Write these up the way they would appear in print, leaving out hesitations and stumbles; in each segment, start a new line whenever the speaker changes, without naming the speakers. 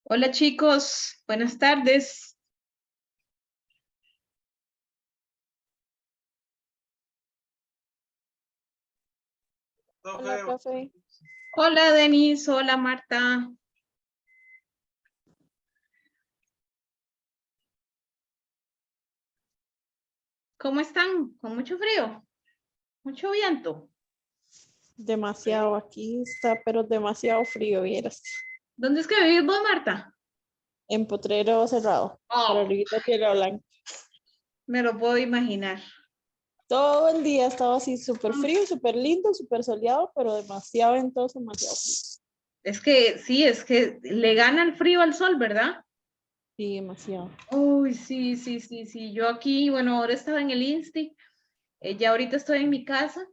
Hola chicos, buenas tardes.
Hola, profe.
Hola Denis, hola Marta. ¿Cómo están? ¿Con mucho frío? ¿Mucho viento?
Demasiado aquí está, pero demasiado frío, vieras.
¿Dónde es que vivís vos, Marta?
En Potrero Cerrado, por
Oh,
arriba Tierra Blanca.
me lo puedo imaginar.
Todo el día estaba así súper
Mm,
frío, súper lindo, súper soleado, pero demasiado ventoso, demasiado frío.
Es que sí, es que le gana el frío al sol, ¿verdad?
Sí, demasiado.
Uy, sí, sí, sí, sí. Yo aquí, bueno, ahora estaba en el Insti, ya ahorita estoy en mi casa,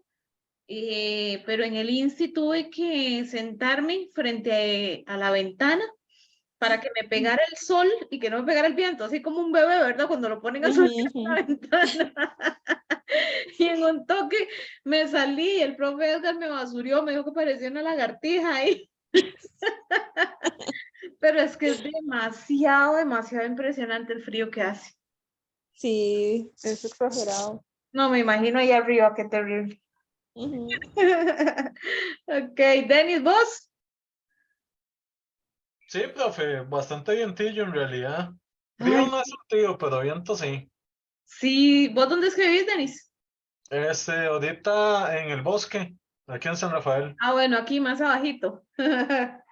pero en el Insti tuve que sentarme frente a la ventana para que me pegara el sol y que no me pegara el viento, así como un bebé, ¿verdad? Cuando lo ponen a
Ujú,
salir
ujú.
a la ventana. Y en un toque me salí, el profe Edgar me basurió, me dijo que parecía una lagartija ahí. Pero es que es demasiado, demasiado impresionante el frío que hace.
Sí, es exagerado.
No me imagino ahí arriba, qué terrible.
Ujú.
Ok, Denis, ¿vos?
Sí, profe, bastante vientillo en realidad. Frío
Ay,
no es un tío, pero viento sí.
sí, ¿vos dónde es que vivís, Denis?
Ahorita en el bosque, aquí en San Rafael.
Ah, bueno, aquí más abajito.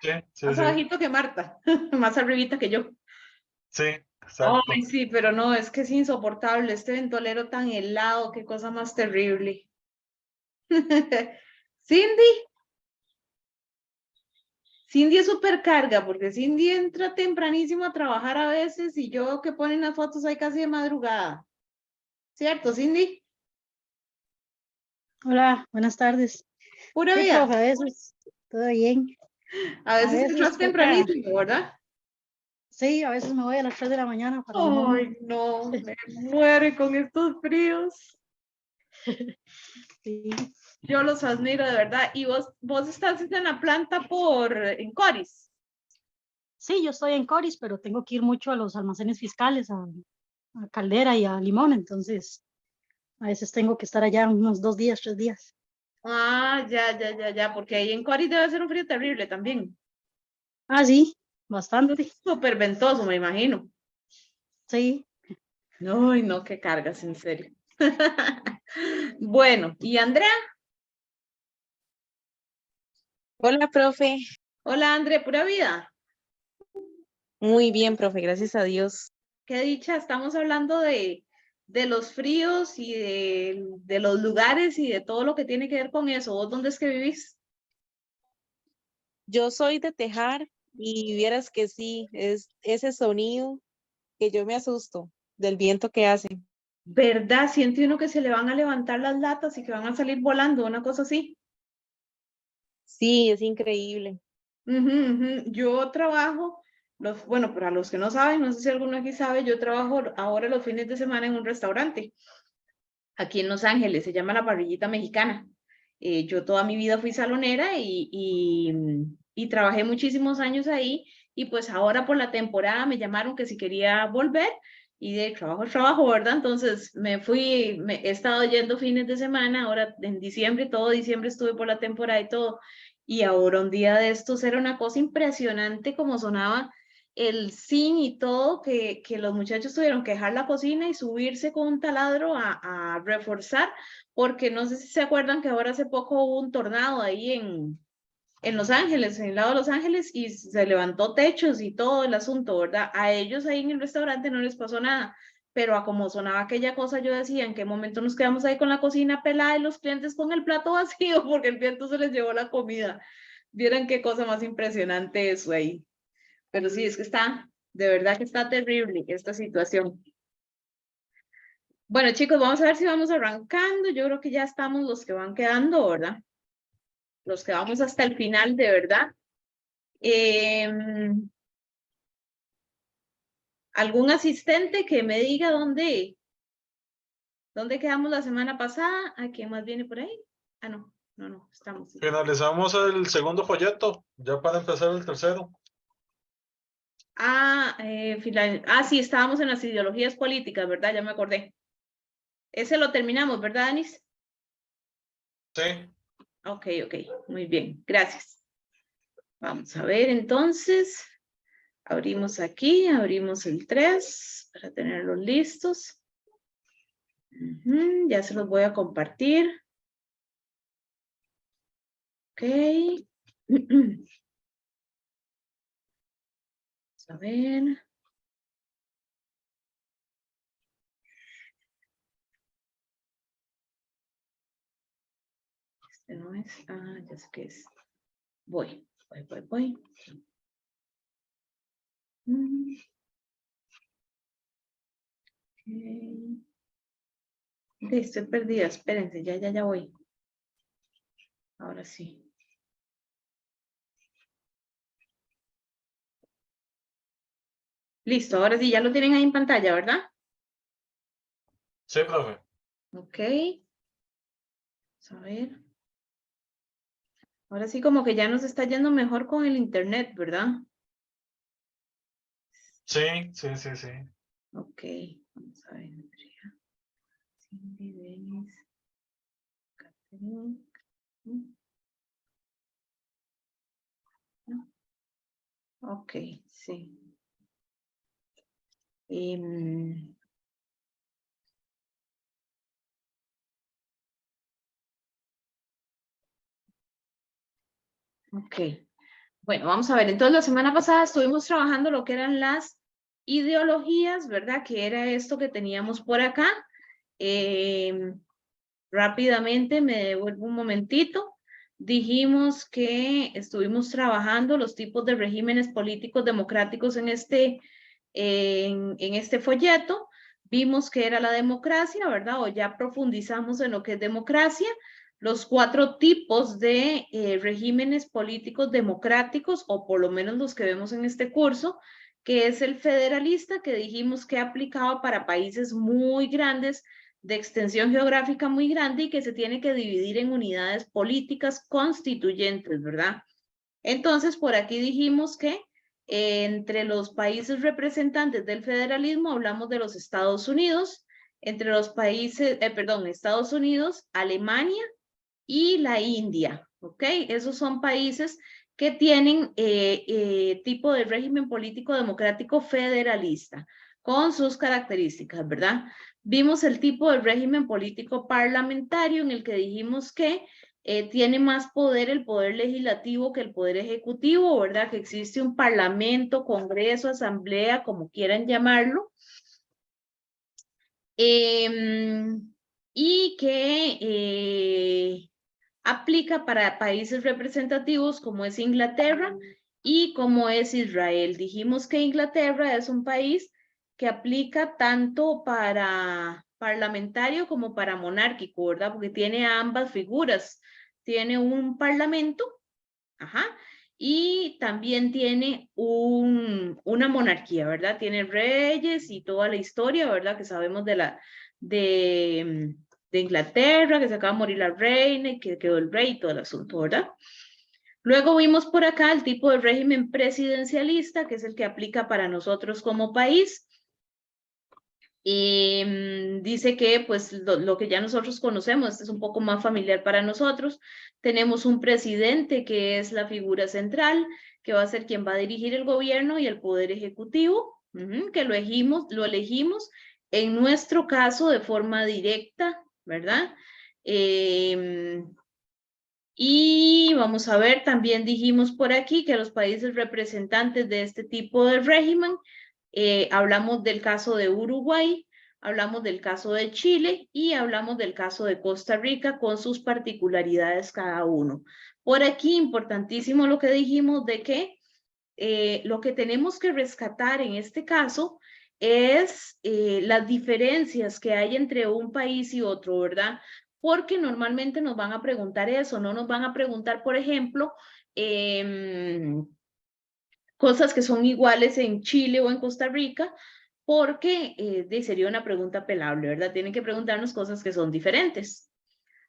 Sí, sí,
Más
sí,
abajito que Marta, más arribita que yo.
sí,
Ay,
exacto.
sí, pero no, es que es insoportable este ventolero tan helado, qué cosa más terrible. Cindy, Cindy es súper carga, porque Cindy entra tempranísimo a trabajar a veces y yo veo que ponen las fotos ahí casi de madrugada. ¿Cierto, Cindy?
Hola, buenas tardes.
Pura
Sí,
vida.
profe, a veces todo bien.
A
A
veces
veces
entras
toca,
tempranísimo, ¿verdad?
sí, a veces me voy a las 3 de la mañana para Limón.
Ay, no, me muere con estos fríos.
Sí,
Yo los admiro de verdad. Y vos estás en la planta en Coris.
sí, yo estoy en Coris, pero tengo que ir mucho a los almacenes fiscales, a Caldera y a Limón, entonces a veces tengo que estar allá unos 2 días, 3 días.
Ah, ya, ya, ya, ya, porque ahí en Coris debe ser un frío terrible también.
Ah, sí, bastante,
Súper ventoso, me imagino.
sí.
Ay, no, qué cargas, en serio. Bueno, ¿y Andrea?
Hola, profe.
Hola, Andrea, pura vida.
Muy bien, profe, gracias a Dios.
Qué dicha, estamos hablando de los fríos y de los lugares y de todo lo que tiene que ver con eso. ¿Vos dónde es que vivís?
Yo soy de Tejar y vieras que sí, es ese sonido que yo me asusto del viento que hace.
¿Verdad? Siente uno que se le van a levantar las latas y que van a salir volando, una cosa así.
Sí, es increíble.
Ujú, ujú. Yo trabajo, bueno, para los que no saben, no sé si alguno aquí sabe, yo trabajo ahora los fines de semana en un restaurante aquí en Los Ángeles, se llama La Parrillita Mexicana. Yo toda mi vida fui salonera y trabajé muchísimos años ahí y pues ahora por la temporada me llamaron que si quería volver y de trabajo es trabajo, ¿verdad? Entonces me fui, he estado yendo fines de semana, ahora en diciembre, todo diciembre estuve por la temporada y todo. Y ahora un día de estos era una cosa impresionante como sonaba el zinc y todo, que los muchachos tuvieron que dejar la cocina y subirse con un taladro a reforzar, porque no sé si se acuerdan que ahora hace poco hubo un tornado ahí en Los Ángeles, en el lado de Los Ángeles, y se levantó techos y todo el asunto, ¿verdad? A ellos ahí en el restaurante no les pasó nada, pero a como sonaba aquella cosa, yo decía, ¿en qué momento nos quedamos ahí con la cocina pelada y los clientes con el plato vacío porque el viento se les llevó la comida? Vieran qué cosa más impresionante eso ahí. Pero sí, es que está, de verdad que está terrible esta situación. Bueno, chicos, vamos a ver si vamos arrancando. Yo creo que ya estamos los que van quedando, ¿verdad? Los que vamos hasta el final, de verdad. ¿Algún asistente que me diga dónde quedamos la semana pasada? ¿A quién más viene por ahí? Ah, no, no, no, estamos.
Finalizamos el segundo folleto, ya para empezar el tercero.
Sí, estábamos en las ideologías políticas, ¿verdad? Ya me acordé. Ese lo terminamos, ¿verdad, Danis?
Sí.
Ok, muy bien, gracias. Vamos a ver entonces. Abrimos aquí, abrimos el 3 para tenerlos listos. Ya se los voy a compartir. Ok. Vamos a ver. Este no es. Ya sé qué es. Voy. Ok. Estoy perdida, espérense, ya voy. Ahora sí. Listo, ahora sí, ya lo tienen ahí en pantalla, ¿verdad?
Sí, profe.
Ok. Vamos a ver. Ahora sí como que ya nos está yendo mejor con el internet, ¿verdad?
Sí.
Ok. Vamos a ver, Andrea. Cindy, Denis, Catherine. Ok, sí. Ok. Bueno, vamos a ver. Entonces, la semana pasada estuvimos trabajando lo que eran las ideologías, ¿verdad? Que era esto que teníamos por acá. Rápidamente, me devuelvo un momentito. Dijimos que estuvimos trabajando los tipos de regímenes políticos democráticos en este folleto. Vimos que era la democracia, ¿verdad? O ya profundizamos en lo que es democracia. Los 4 tipos de regímenes políticos democráticos, o por lo menos los que vemos en este curso, que es el federalista, que dijimos que aplicaba para países muy grandes, de extensión geográfica muy grande y que se tiene que dividir en unidades políticas constituyentes, ¿verdad? Entonces, por aquí dijimos que entre los países representantes del federalismo hablamos de los Estados Unidos, entre los países, Estados Unidos, Alemania y la India, ¿ok? Esos son países que tienen tipo de régimen político democrático federalista, con sus características, ¿verdad? Vimos el tipo de régimen político parlamentario en el que dijimos que tiene más poder el poder legislativo que el poder ejecutivo, ¿verdad? Que existe un parlamento, congreso, asamblea, como quieran llamarlo. Y que aplica para países representativos como es Inglaterra y como es Israel. Dijimos que Inglaterra es un país que aplica tanto para parlamentario como para monárquico, ¿verdad? Porque tiene ambas figuras. Tiene un parlamento, ajá, y también tiene una monarquía, ¿verdad? Tiene reyes y toda la historia, ¿verdad? Que sabemos de Inglaterra, que se acaba de morir la reina y que quedó el rey y todo el asunto, ¿verdad? Luego vimos por acá el tipo de régimen presidencialista, que es el que aplica para nosotros como país. Y dice que pues lo que ya nosotros conocemos, este es un poco más familiar para nosotros. Tenemos un presidente que es la figura central, que va a ser quien va a dirigir el gobierno y el poder ejecutivo, que lo elegimos en nuestro caso de forma directa, ¿verdad? Y vamos a ver, también dijimos por aquí que los países representantes de este tipo de régimen, hablamos del caso de Uruguay, hablamos del caso de Chile y hablamos del caso de Costa Rica con sus particularidades cada uno. Por aquí, importantísimo lo que dijimos de que lo que tenemos que rescatar en este caso es las diferencias que hay entre un país y otro, ¿verdad? Porque normalmente nos van a preguntar eso, no nos van a preguntar, por ejemplo, cosas que son iguales en Chile o en Costa Rica, porque sería una pregunta pelable, ¿verdad? Tienen que preguntarnos cosas que son diferentes.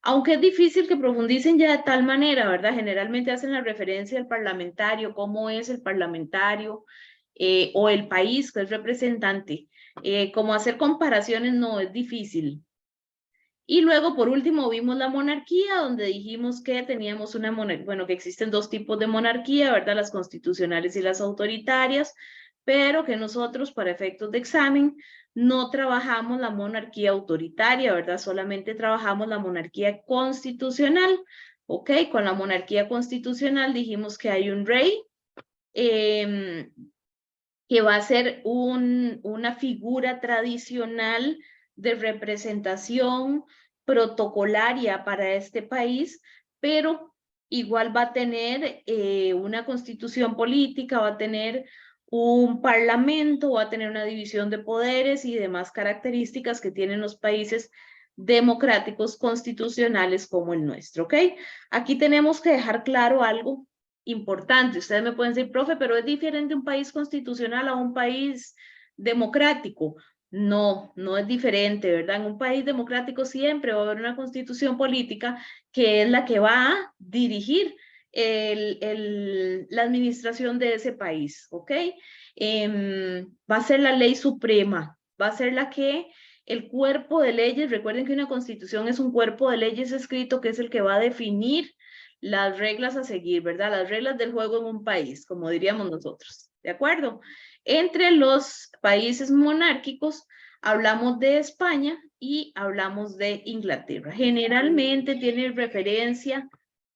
Aunque es difícil que profundicen ya de tal manera, ¿verdad? Generalmente hacen la referencia al parlamentario, cómo es el parlamentario, o el país que es representante. Como hacer comparaciones no es difícil. Y luego, por último, vimos la monarquía, donde dijimos que teníamos una monarquía, bueno, que existen dos tipos de monarquía, ¿verdad? Las constitucionales y las autoritarias, pero que nosotros, para efectos de examen, no trabajamos la monarquía autoritaria, ¿verdad? Solamente trabajamos la monarquía constitucional, ¿ok? Con la monarquía constitucional dijimos que hay un rey, que va a ser una figura tradicional de representación protocolaria para este país, pero igual va a tener una constitución política, va a tener un parlamento, va a tener una división de poderes y demás características que tienen los países democráticos constitucionales como el nuestro, ¿ok? Aquí tenemos que dejar claro algo importante. Ustedes me pueden decir, profe, pero es diferente un país constitucional a un país democrático. No, no es diferente, ¿verdad? En un país democrático siempre va a haber una constitución política que es la que va a dirigir la administración de ese país, ¿ok? Va a ser la ley suprema, va a ser la que el cuerpo de leyes, recuerden que una constitución es un cuerpo de leyes escrito que es el que va a definir las reglas a seguir, ¿verdad? Las reglas del juego en un país, como diríamos nosotros, ¿de acuerdo? Entre los países monárquicos hablamos de España y hablamos de Inglaterra. Generalmente tienen referencia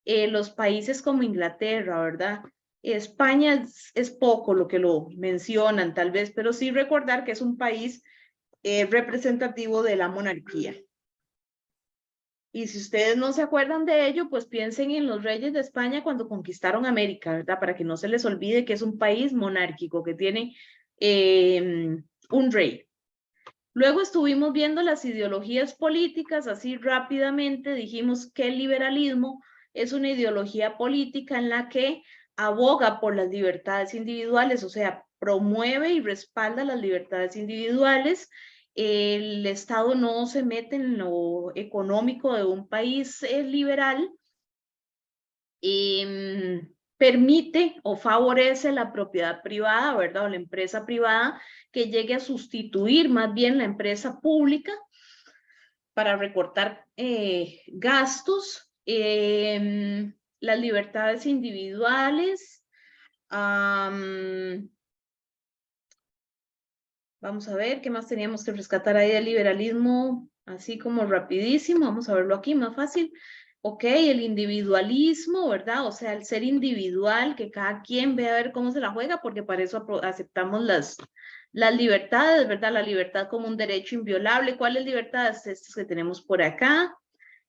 los países como Inglaterra, ¿verdad? España es poco lo que lo mencionan tal vez, pero sí recordar que es un país representativo de la monarquía. Y si ustedes no se acuerdan de ello, pues piensen en los reyes de España cuando conquistaron América, ¿verdad? Para que no se les olvide que es un país monárquico, que tiene un rey. Luego estuvimos viendo las ideologías políticas, así rápidamente dijimos que el liberalismo es una ideología política en la que aboga por las libertades individuales, o sea, promueve y respalda las libertades individuales. El Estado no se mete en lo económico de un país liberal, permite o favorece la propiedad privada, ¿verdad? O la empresa privada que llegue a sustituir más bien la empresa pública para recortar gastos, las libertades individuales. Vamos a ver qué más teníamos que rescatar ahí del liberalismo, así como rapidísimo. Vamos a verlo aquí, más fácil. Ok, el individualismo, ¿verdad? O sea, el ser individual, que cada quien ve a ver cómo se la juega, porque para eso aceptamos las libertades, ¿verdad? La libertad como un derecho inviolable. ¿Cuáles libertades? Estas que tenemos por acá.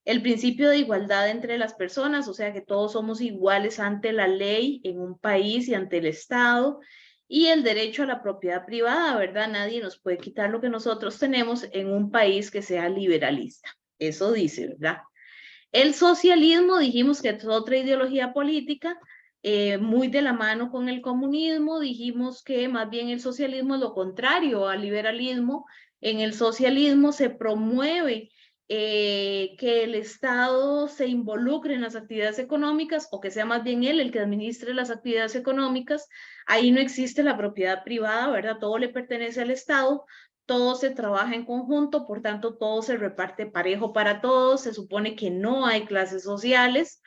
El principio de igualdad entre las personas, o sea, que todos somos iguales ante la ley en un país y ante el Estado. Y el derecho a la propiedad privada, ¿verdad? Nadie nos puede quitar lo que nosotros tenemos en un país que sea liberalista. Eso dice, ¿verdad? El socialismo, dijimos que es otra ideología política, muy de la mano con el comunismo. Dijimos que más bien el socialismo es lo contrario al liberalismo. En el socialismo se promueve que el Estado se involucre en las actividades económicas, o que sea más bien él el que administre las actividades económicas. Ahí no existe la propiedad privada, ¿verdad? Todo le pertenece al Estado, todo se trabaja en conjunto, por tanto todo se reparte parejo para todos, se supone que no hay clases sociales.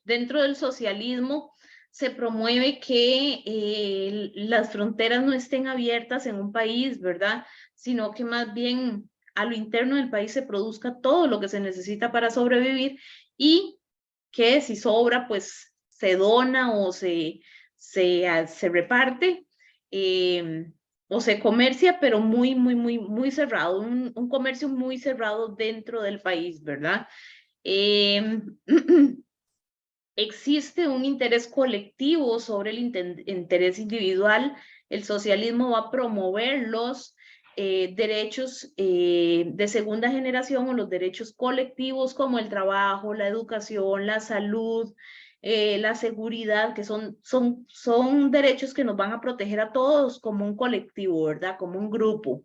Dentro del socialismo se promueve que las fronteras no estén abiertas en un país, ¿verdad? Sino que más bien a lo interno del país se produzca todo lo que se necesita para sobrevivir, y que si sobra, pues se dona o se reparte, o se comercia, pero muy cerrado, un comercio muy cerrado dentro del país, ¿verdad? Existe un interés colectivo sobre el interés individual. El socialismo va a promover los derechos de segunda generación, o los derechos colectivos, como el trabajo, la educación, la salud, la seguridad, que son derechos que nos van a proteger a todos como un colectivo, ¿verdad? Como un grupo.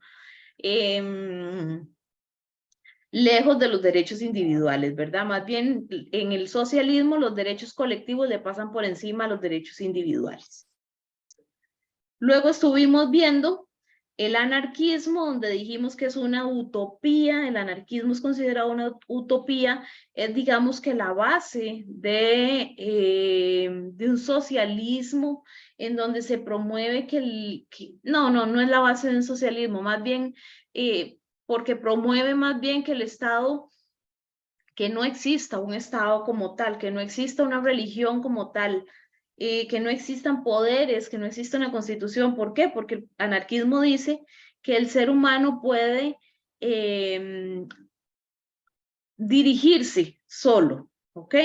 lejos de los derechos individuales, ¿verdad? Más bien en el socialismo los derechos colectivos le pasan por encima a los derechos individuales. Luego estuvimos viendo el anarquismo, donde dijimos que es una utopía. El anarquismo es considerado una utopía, es digamos que la base de un socialismo en donde se promueve no es la base de un socialismo, más bien porque promueve más bien que el Estado, que no exista un Estado como tal, que no exista una religión como tal, que no existan poderes, que no exista una constitución. ¿Por qué? Porque el anarquismo dice que el ser humano puede dirigirse solo, ¿ok?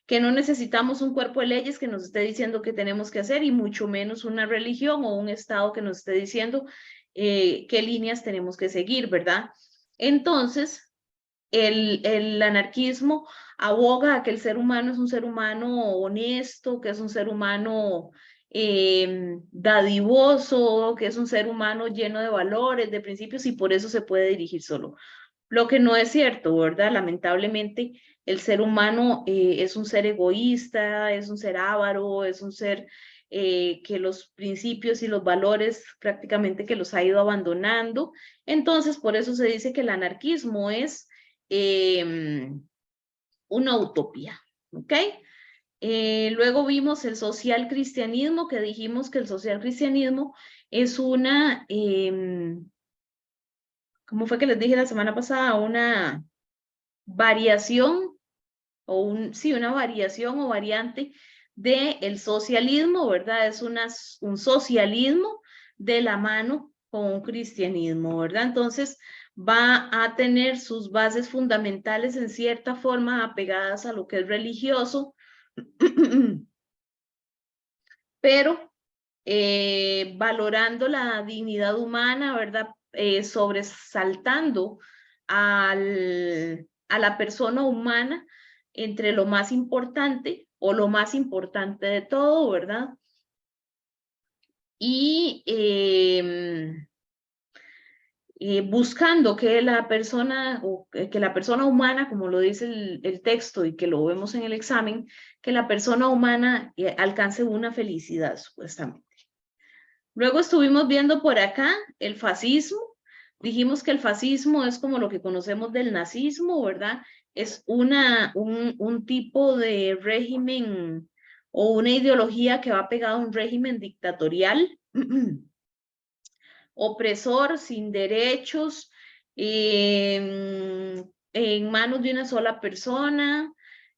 Que no necesitamos un cuerpo de leyes que nos esté diciendo qué tenemos que hacer, y mucho menos una religión o un Estado que nos esté diciendo qué líneas tenemos que seguir, ¿verdad? Entonces, el anarquismo aboga a que el ser humano es un ser humano honesto, que es un ser humano dadivoso, que es un ser humano lleno de valores, de principios, y por eso se puede dirigir solo. Lo que no es cierto, ¿verdad? Lamentablemente, el ser humano es un ser egoísta, es un ser avaro, es un ser que los principios y los valores prácticamente que los ha ido abandonando. Entonces, por eso se dice que el anarquismo es una utopía, ¿ok? Luego vimos el social cristianismo, que dijimos que el social cristianismo es una, ¿cómo fue que les dije la semana pasada? Una variación, sí, una variación o variante del socialismo, ¿verdad? Es un socialismo de la mano con un cristianismo, ¿verdad? Entonces va a tener sus bases fundamentales en cierta forma apegadas a lo que es religioso, pero valorando la dignidad humana, ¿verdad? Sobresaltando a la persona humana entre lo más importante o lo más importante de todo, ¿verdad? Y buscando que la persona, humana, como lo dice el texto y que lo vemos en el examen, que la persona humana alcance una felicidad, supuestamente. Luego estuvimos viendo por acá el fascismo. Dijimos que el fascismo es como lo que conocemos del nazismo, ¿verdad? Es un tipo de régimen o una ideología que va pegada a un régimen dictatorial, opresor, sin derechos, en manos de una sola persona.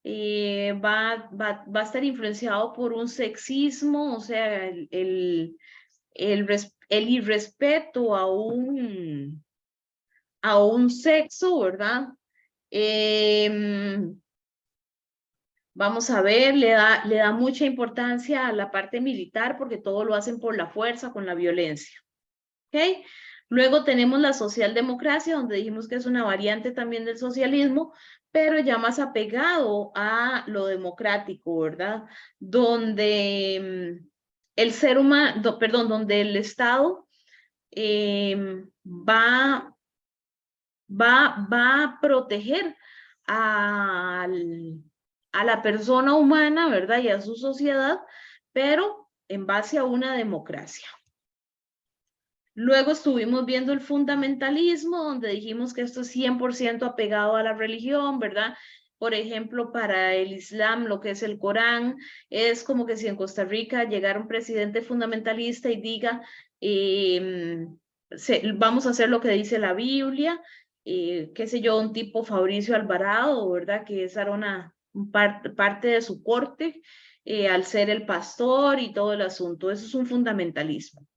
Va a estar influenciado por un sexismo, o sea, el irrespeto a un sexo, ¿verdad? Vamos a ver, le da mucha importancia a la parte militar porque todo lo hacen por la fuerza, con la violencia. ¿Ok? Luego tenemos la socialdemocracia, donde dijimos que es una variante también del socialismo, pero ya más apegado a lo democrático, ¿verdad? Donde el ser humano, perdón, donde el Estado va a proteger a la persona humana, ¿verdad? Y a su sociedad, pero en base a una democracia. Luego estuvimos viendo el fundamentalismo, donde dijimos que esto es 100% apegado a la religión, ¿verdad? Por ejemplo, para el Islam, lo que es el Corán, es como que si en Costa Rica llegara un presidente fundamentalista y diga, vamos a hacer lo que dice la Biblia, qué sé yo, un tipo Fabricio Alvarado, ¿verdad? Que esa era parte de su corte, al ser el pastor y todo el asunto. Eso es un fundamentalismo.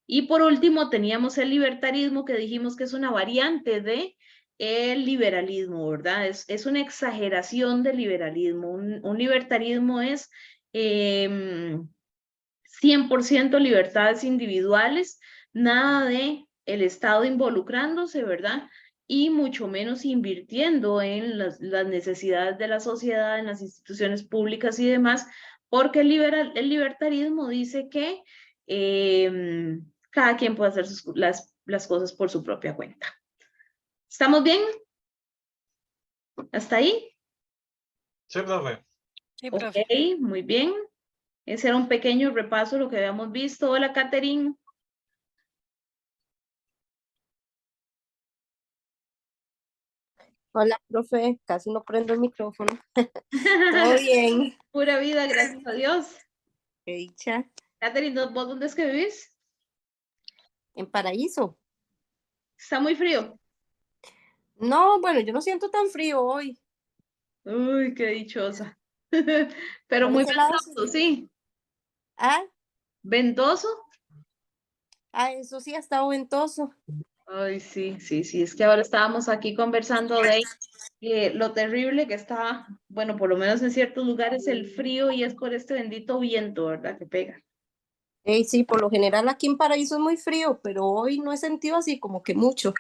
Y por último teníamos el libertarismo, que dijimos que es una variante de el liberalismo, ¿verdad? Es una exageración del liberalismo. Un libertarismo es 100% libertades individuales, nada de el Estado involucrándose, ¿verdad? Y mucho menos invirtiendo en las necesidades de la sociedad, en las instituciones públicas y demás, porque el libertarismo dice que cada quien puede hacer las cosas por su propia cuenta. ¿Estamos bien? ¿Hasta ahí?
Sí, profe.
Sí,
Ok,
profe.
muy bien. Ese era un pequeño repaso de lo que habíamos visto. Hola, Catherine.
Hola, profe, casi no prendo el micrófono. Todo bien,
Pura vida, gracias a Dios.
qué dicha.
Catherine, ¿vos dónde es que vivís?
En Paraíso.
Está muy frío.
No, bueno, yo no siento tan frío hoy.
Uy, qué dichosa. Pero
Por
muy
ese lado
ventoso,
sí.
sí.
Ah,
¿Ventoso?
eso sí ha estado ventoso.
Ay, sí, sí, sí. Es que ahora estábamos aquí conversando de lo terrible que está, bueno, por lo menos en ciertos lugares el frío y es por este bendito viento, ¿verdad? Que pega.
Sí, por lo general aquí en Paraíso es muy frío, pero hoy no he sentido así como que mucho.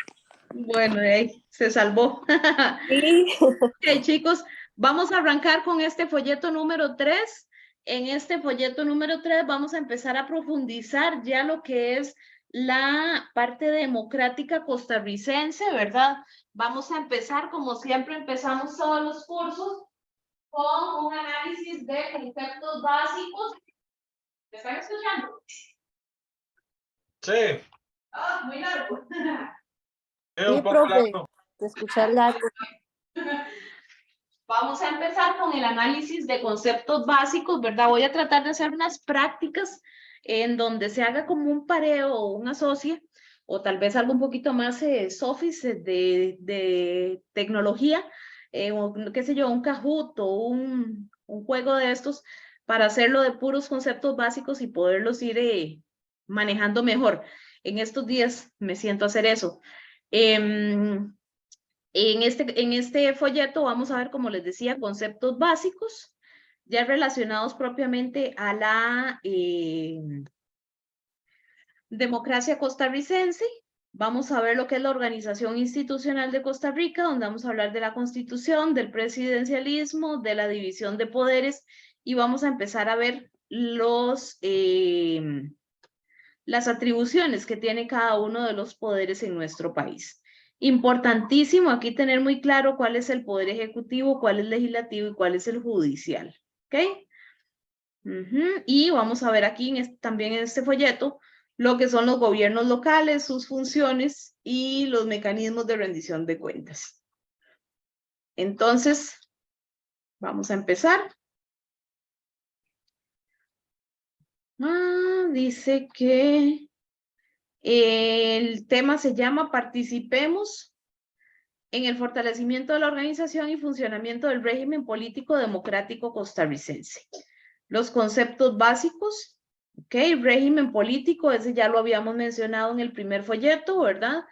Bueno, de ahí se salvó.
Sí.
Ok, chicos, vamos a arrancar con este folleto número 3. En este folleto número 3 vamos a empezar a profundizar ya lo que es la parte democrática costarricense, ¿verdad? Vamos a empezar, como siempre empezamos todos los cursos, con un análisis de conceptos básicos. ¿Me están escuchando?
Sí,
Ah, muy largo.
un
Sí,
poco
profe,
largo.
de escuchar largo.
Vamos a empezar con el análisis de conceptos básicos, ¿verdad? Voy a tratar de hacer unas prácticas en donde se haga como un pareo o un asocie, o tal vez algo un poquito más sofis de tecnología, o, qué sé yo, un Kahoot o un juego de estos para hacerlo de puros conceptos básicos y poderlos ir manejando mejor. En estos días me siento a hacer eso. En este folleto vamos a ver, como les decía, conceptos básicos, ya relacionados propiamente a la democracia costarricense. Vamos a ver lo que es la organización institucional de Costa Rica, donde vamos a hablar de la constitución, del presidencialismo, de la división de poderes, y vamos a empezar a ver las atribuciones que tiene cada uno de los poderes en nuestro país. Importantísimo aquí tener muy claro cuál es el poder ejecutivo, cuál es el legislativo y cuál es el judicial. ¿Ok? Y vamos a ver aquí también en este folleto lo que son los gobiernos locales, sus funciones y los mecanismos de rendición de cuentas. Entonces, vamos a empezar. Dice que el tema se llama Participemos en el fortalecimiento de la organización y funcionamiento del régimen político democrático costarricense. Los conceptos básicos, ¿ok? Régimen político, ese ya lo habíamos mencionado en el primer folleto, ¿verdad?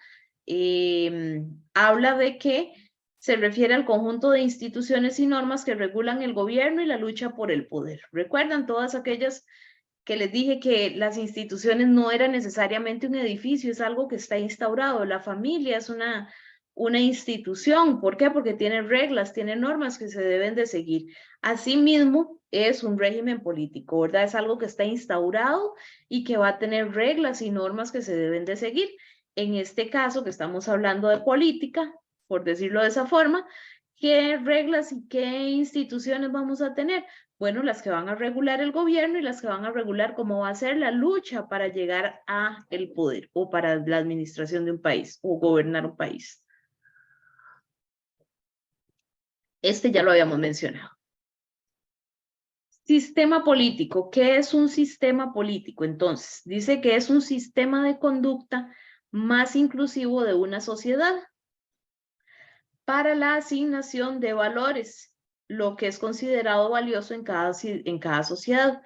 Habla de que se refiere al conjunto de instituciones y normas que regulan el gobierno y la lucha por el poder. ¿Recuerdan todas aquellas que les dije que las instituciones no eran necesariamente un edificio, es algo que está instaurado? La familia es una institución. ¿Por qué? Porque tiene reglas, tiene normas que se deben de seguir. Asimismo, es un régimen político, ¿verdad? Es algo que está instaurado y que va a tener reglas y normas que se deben de seguir. En este caso, que estamos hablando de política, por decirlo de esa forma, ¿qué reglas y qué instituciones vamos a tener? Bueno, las que van a regular el gobierno y las que van a regular cómo va a ser la lucha para llegar a el poder o para la administración de un país o gobernar un país. Este ya lo habíamos mencionado. Sistema político. ¿Qué es un sistema político? Entonces, dice que es un sistema de conducta más inclusivo de una sociedad para la asignación de valores, lo que es considerado valioso en cada sociedad.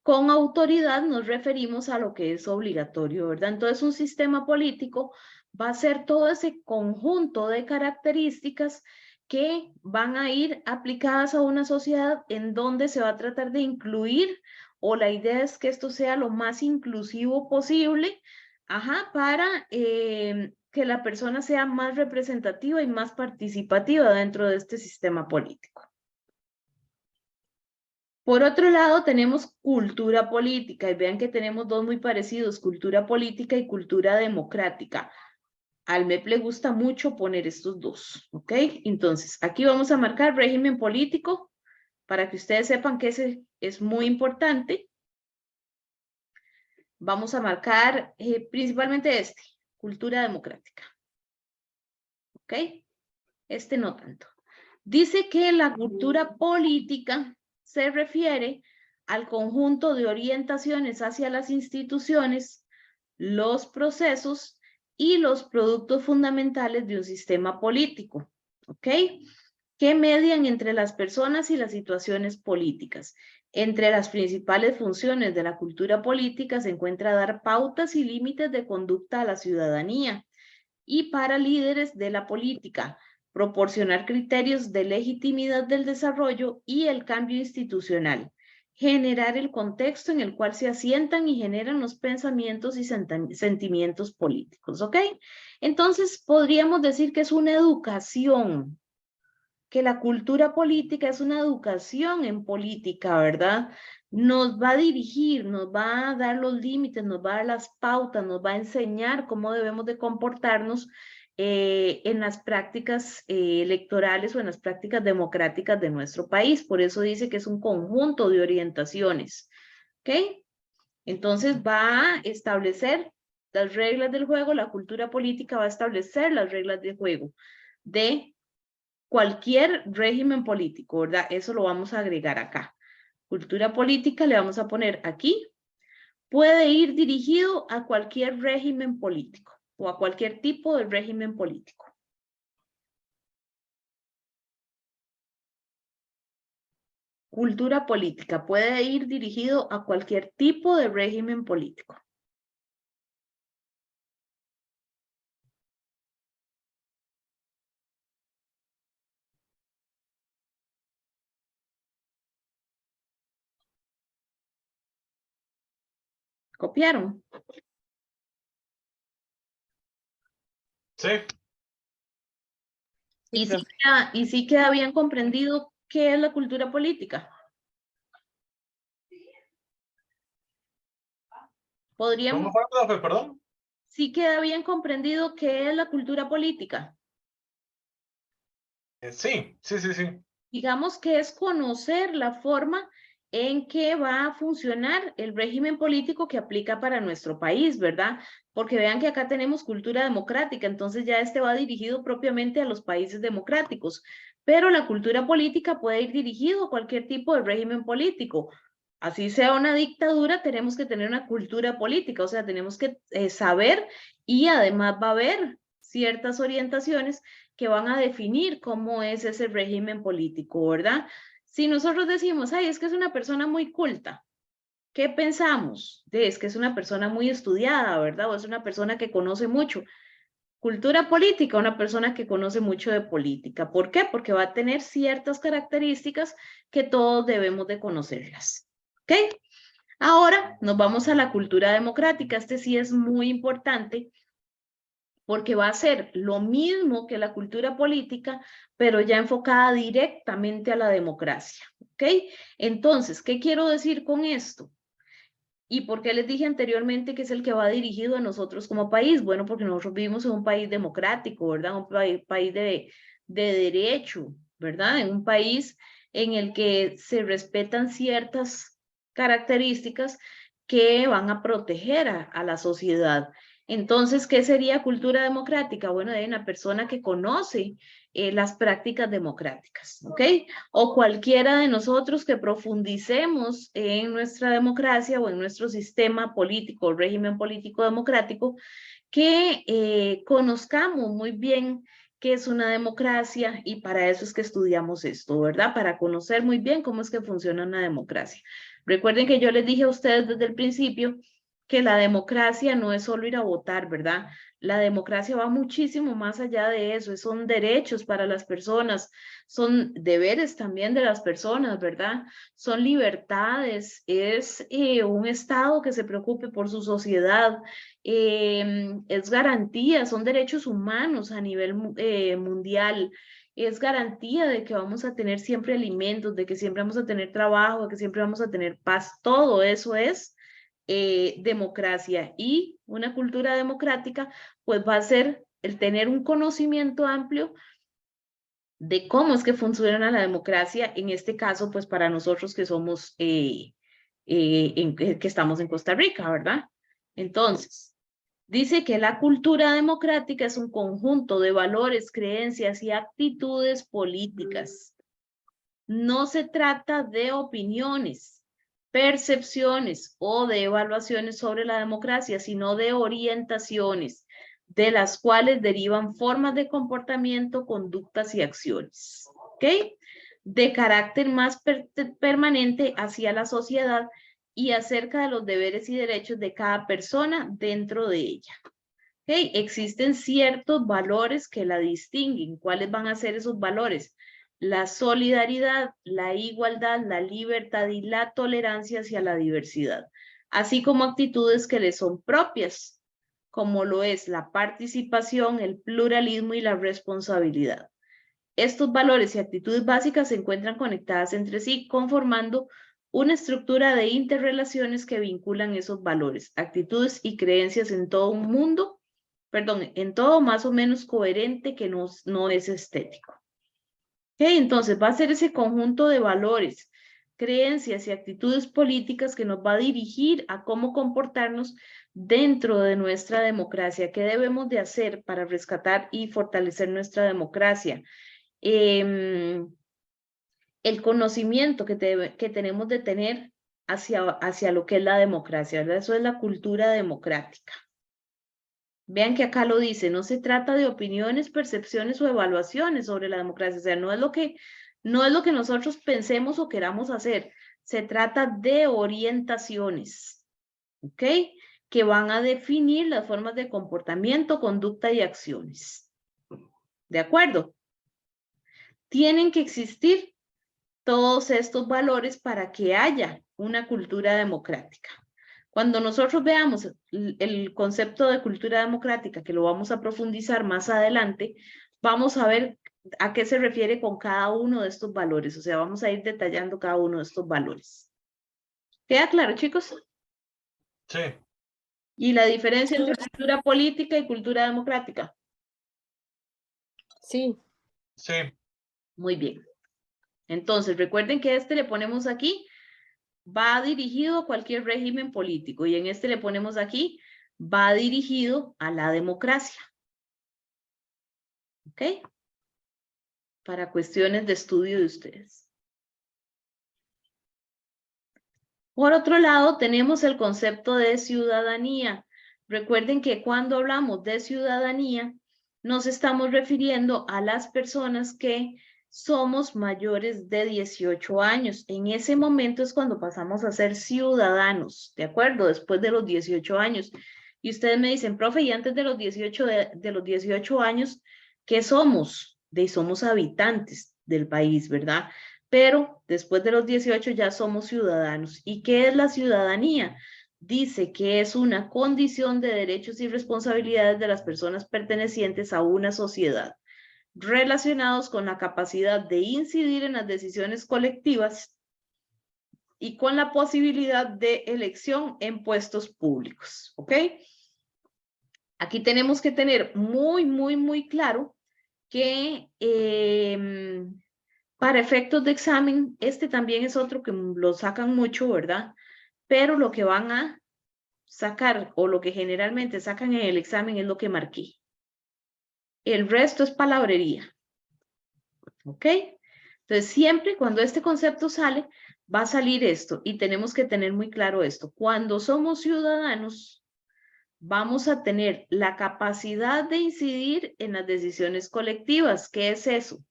Con autoridad nos referimos a lo que es obligatorio, ¿verdad? Entonces, un sistema político va a ser todo ese conjunto de características que van a ir aplicadas a una sociedad en donde se va a tratar de incluir, o la idea es que esto sea lo más inclusivo posible, para que la persona sea más representativa y más participativa dentro de este sistema político. Por otro lado, tenemos cultura política, y vean que tenemos dos muy parecidos, cultura política y cultura democrática. Al MEP le gusta mucho poner estos dos, ¿ok? Entonces, aquí vamos a marcar régimen político para que ustedes sepan que ese es muy importante. Vamos a marcar principalmente este, cultura democrática, ¿ok? Este no tanto. Dice que la cultura política se refiere al conjunto de orientaciones hacia las instituciones, los procesos y los productos fundamentales de un sistema político, ¿ok? Que median entre las personas y las situaciones políticas. Entre las principales funciones de la cultura política se encuentra dar pautas y límites de conducta a la ciudadanía y para líderes de la política, proporcionar criterios de legitimidad del desarrollo y el cambio institucional, generar el contexto en el cual se asientan y generan los pensamientos y sentimientos políticos, ¿ok? Entonces, podríamos decir que es una educación, que la cultura política es una educación en política, ¿verdad? Nos va a dirigir, nos va a dar los límites, nos va a dar las pautas, nos va a enseñar cómo debemos de comportarnos en las prácticas electorales o en las prácticas democráticas de nuestro país. Por eso dice que es un conjunto de orientaciones, ¿ok? Entonces va a establecer las reglas del juego, la cultura política va a establecer las reglas del juego de cualquier régimen político, ¿verdad? Eso lo vamos a agregar acá. Cultura política le vamos a poner aquí. Puede ir dirigido a cualquier régimen político o a cualquier tipo de régimen político. Cultura política puede ir dirigido a cualquier tipo de régimen político. ¿Copiaron?
Sí,
¿Y
profe.
si queda bien comprendido qué es la cultura política? Podríamos,
¿cómo fue, profe? Perdón.
¿sí queda bien comprendido qué es la cultura política?
Sí, sí, sí, sí.
Digamos que es conocer la forma en que va a funcionar el régimen político que aplica para nuestro país, ¿verdad? Porque vean que acá tenemos cultura democrática, entonces ya este va dirigido propiamente a los países democráticos, pero la cultura política puede ir dirigido a cualquier tipo de régimen político. Así sea una dictadura, tenemos que tener una cultura política, o sea, tenemos que saber y además va a haber ciertas orientaciones que van a definir cómo es ese régimen político, ¿verdad? Si nosotros decimos, ay, es que es una persona muy culta, ¿qué pensamos? Es que es una persona muy estudiada, ¿verdad? O es una persona que conoce mucho. Cultura política, una persona que conoce mucho de política. ¿Por qué? Porque va a tener ciertas características que todos debemos de conocerlas. ¿Ok? Ahora nos vamos a la cultura democrática. Este sí es muy importante porque va a ser lo mismo que la cultura política, pero ya enfocada directamente a la democracia, ¿ok? Entonces, ¿qué quiero decir con esto? ¿Y por qué les dije anteriormente que es el que va dirigido a nosotros como país? Bueno, porque nosotros vivimos en un país democrático, ¿verdad? Un país de derecho, ¿verdad? En un país en el que se respetan ciertas características que van a proteger a la sociedad. Entonces, ¿qué sería cultura democrática? Bueno, hay una persona que conoce las prácticas democráticas, ¿ok? O cualquiera de nosotros que profundicemos en nuestra democracia o en nuestro sistema político, régimen político democrático, que conozcamos muy bien qué es una democracia y para eso es que estudiamos esto, ¿verdad? Para conocer muy bien cómo es que funciona una democracia. Recuerden que yo les dije a ustedes desde el principio que la democracia no es solo ir a votar, ¿verdad? La democracia va muchísimo más allá de eso, son derechos para las personas, son deberes también de las personas, ¿verdad? Son libertades, es un Estado que se preocupe por su sociedad, es garantía, son derechos humanos a nivel mundial, es garantía de que vamos a tener siempre alimentos, de que siempre vamos a tener trabajo, de que siempre vamos a tener paz, todo eso es democracia y una cultura democrática pues va a ser el tener un conocimiento amplio de cómo es que funciona la democracia, en este caso, pues para nosotros que somos, que estamos en Costa Rica, ¿verdad? Entonces, dice que la cultura democrática es un conjunto de valores, creencias y actitudes políticas. No se trata de opiniones, percepciones o de evaluaciones sobre la democracia, sino de orientaciones, de las cuales derivan formas de comportamiento, conductas y acciones, ¿ok? De carácter más permanente hacia la sociedad y acerca de los deberes y derechos de cada persona dentro de ella. ¿Ok? Existen ciertos valores que la distinguen. ¿Cuáles van a ser esos valores? La solidaridad, la igualdad, la libertad y la tolerancia hacia la diversidad, así como actitudes que le son propias, como lo es la participación, el pluralismo y la responsabilidad. Estos valores y actitudes básicas se encuentran conectadas entre sí, conformando una estructura de interrelaciones que vinculan esos valores, actitudes y creencias en todo un mundo, en todo más o menos coherente que no es estético. Okay, entonces va a ser ese conjunto de valores, creencias y actitudes políticas que nos va a dirigir a cómo comportarnos dentro de nuestra democracia. ¿Qué debemos de hacer para rescatar y fortalecer nuestra democracia? El conocimiento que tenemos de tener hacia lo que es la democracia, ¿verdad? Eso es la cultura democrática. Vean que acá lo dice, no se trata de opiniones, percepciones o evaluaciones sobre la democracia, o sea, no es lo que nosotros pensemos o queramos hacer, se trata de orientaciones, ¿ok? Que van a definir las formas de comportamiento, conducta y acciones. ¿De acuerdo? Tienen que existir todos estos valores para que haya una cultura democrática. Cuando nosotros veamos el concepto de cultura democrática, que lo vamos a profundizar más adelante, vamos a ver a qué se refiere con cada uno de estos valores. O sea, vamos a ir detallando cada uno de estos valores. ¿Queda claro, chicos?
Sí.
¿Y la diferencia entre cultura política y cultura democrática?
Sí.
Sí.
Muy bien. Entonces, recuerden que le ponemos aquí, va dirigido a cualquier régimen político, y en le ponemos aquí, va dirigido a la democracia. ¿Ok? Para cuestiones de estudio de ustedes. Por otro lado, tenemos el concepto de ciudadanía. Recuerden que cuando hablamos de ciudadanía, nos estamos refiriendo a las personas que somos mayores de 18 años. En ese momento es cuando pasamos a ser ciudadanos, ¿de acuerdo? Después de los 18 años. Y ustedes me dicen, profe, y antes de los 18 años, ¿qué somos? Somos habitantes del país, ¿verdad? Pero después de los 18 ya somos ciudadanos. ¿Y qué es la ciudadanía? Dice que es una condición de derechos y responsabilidades de las personas pertenecientes a una sociedad, relacionados con la capacidad de incidir en las decisiones colectivas y con la posibilidad de elección en puestos públicos. ¿Ok? Aquí tenemos que tener muy claro que para efectos de examen, también es otro que lo sacan mucho, ¿verdad? Pero lo que van a sacar o lo que generalmente sacan en el examen es lo que marqué. El resto es palabrería. ¿Ok? Entonces, siempre cuando este concepto sale, va a salir esto y tenemos que tener muy claro esto. Cuando somos ciudadanos, vamos a tener la capacidad de incidir en las decisiones colectivas. ¿Qué es eso?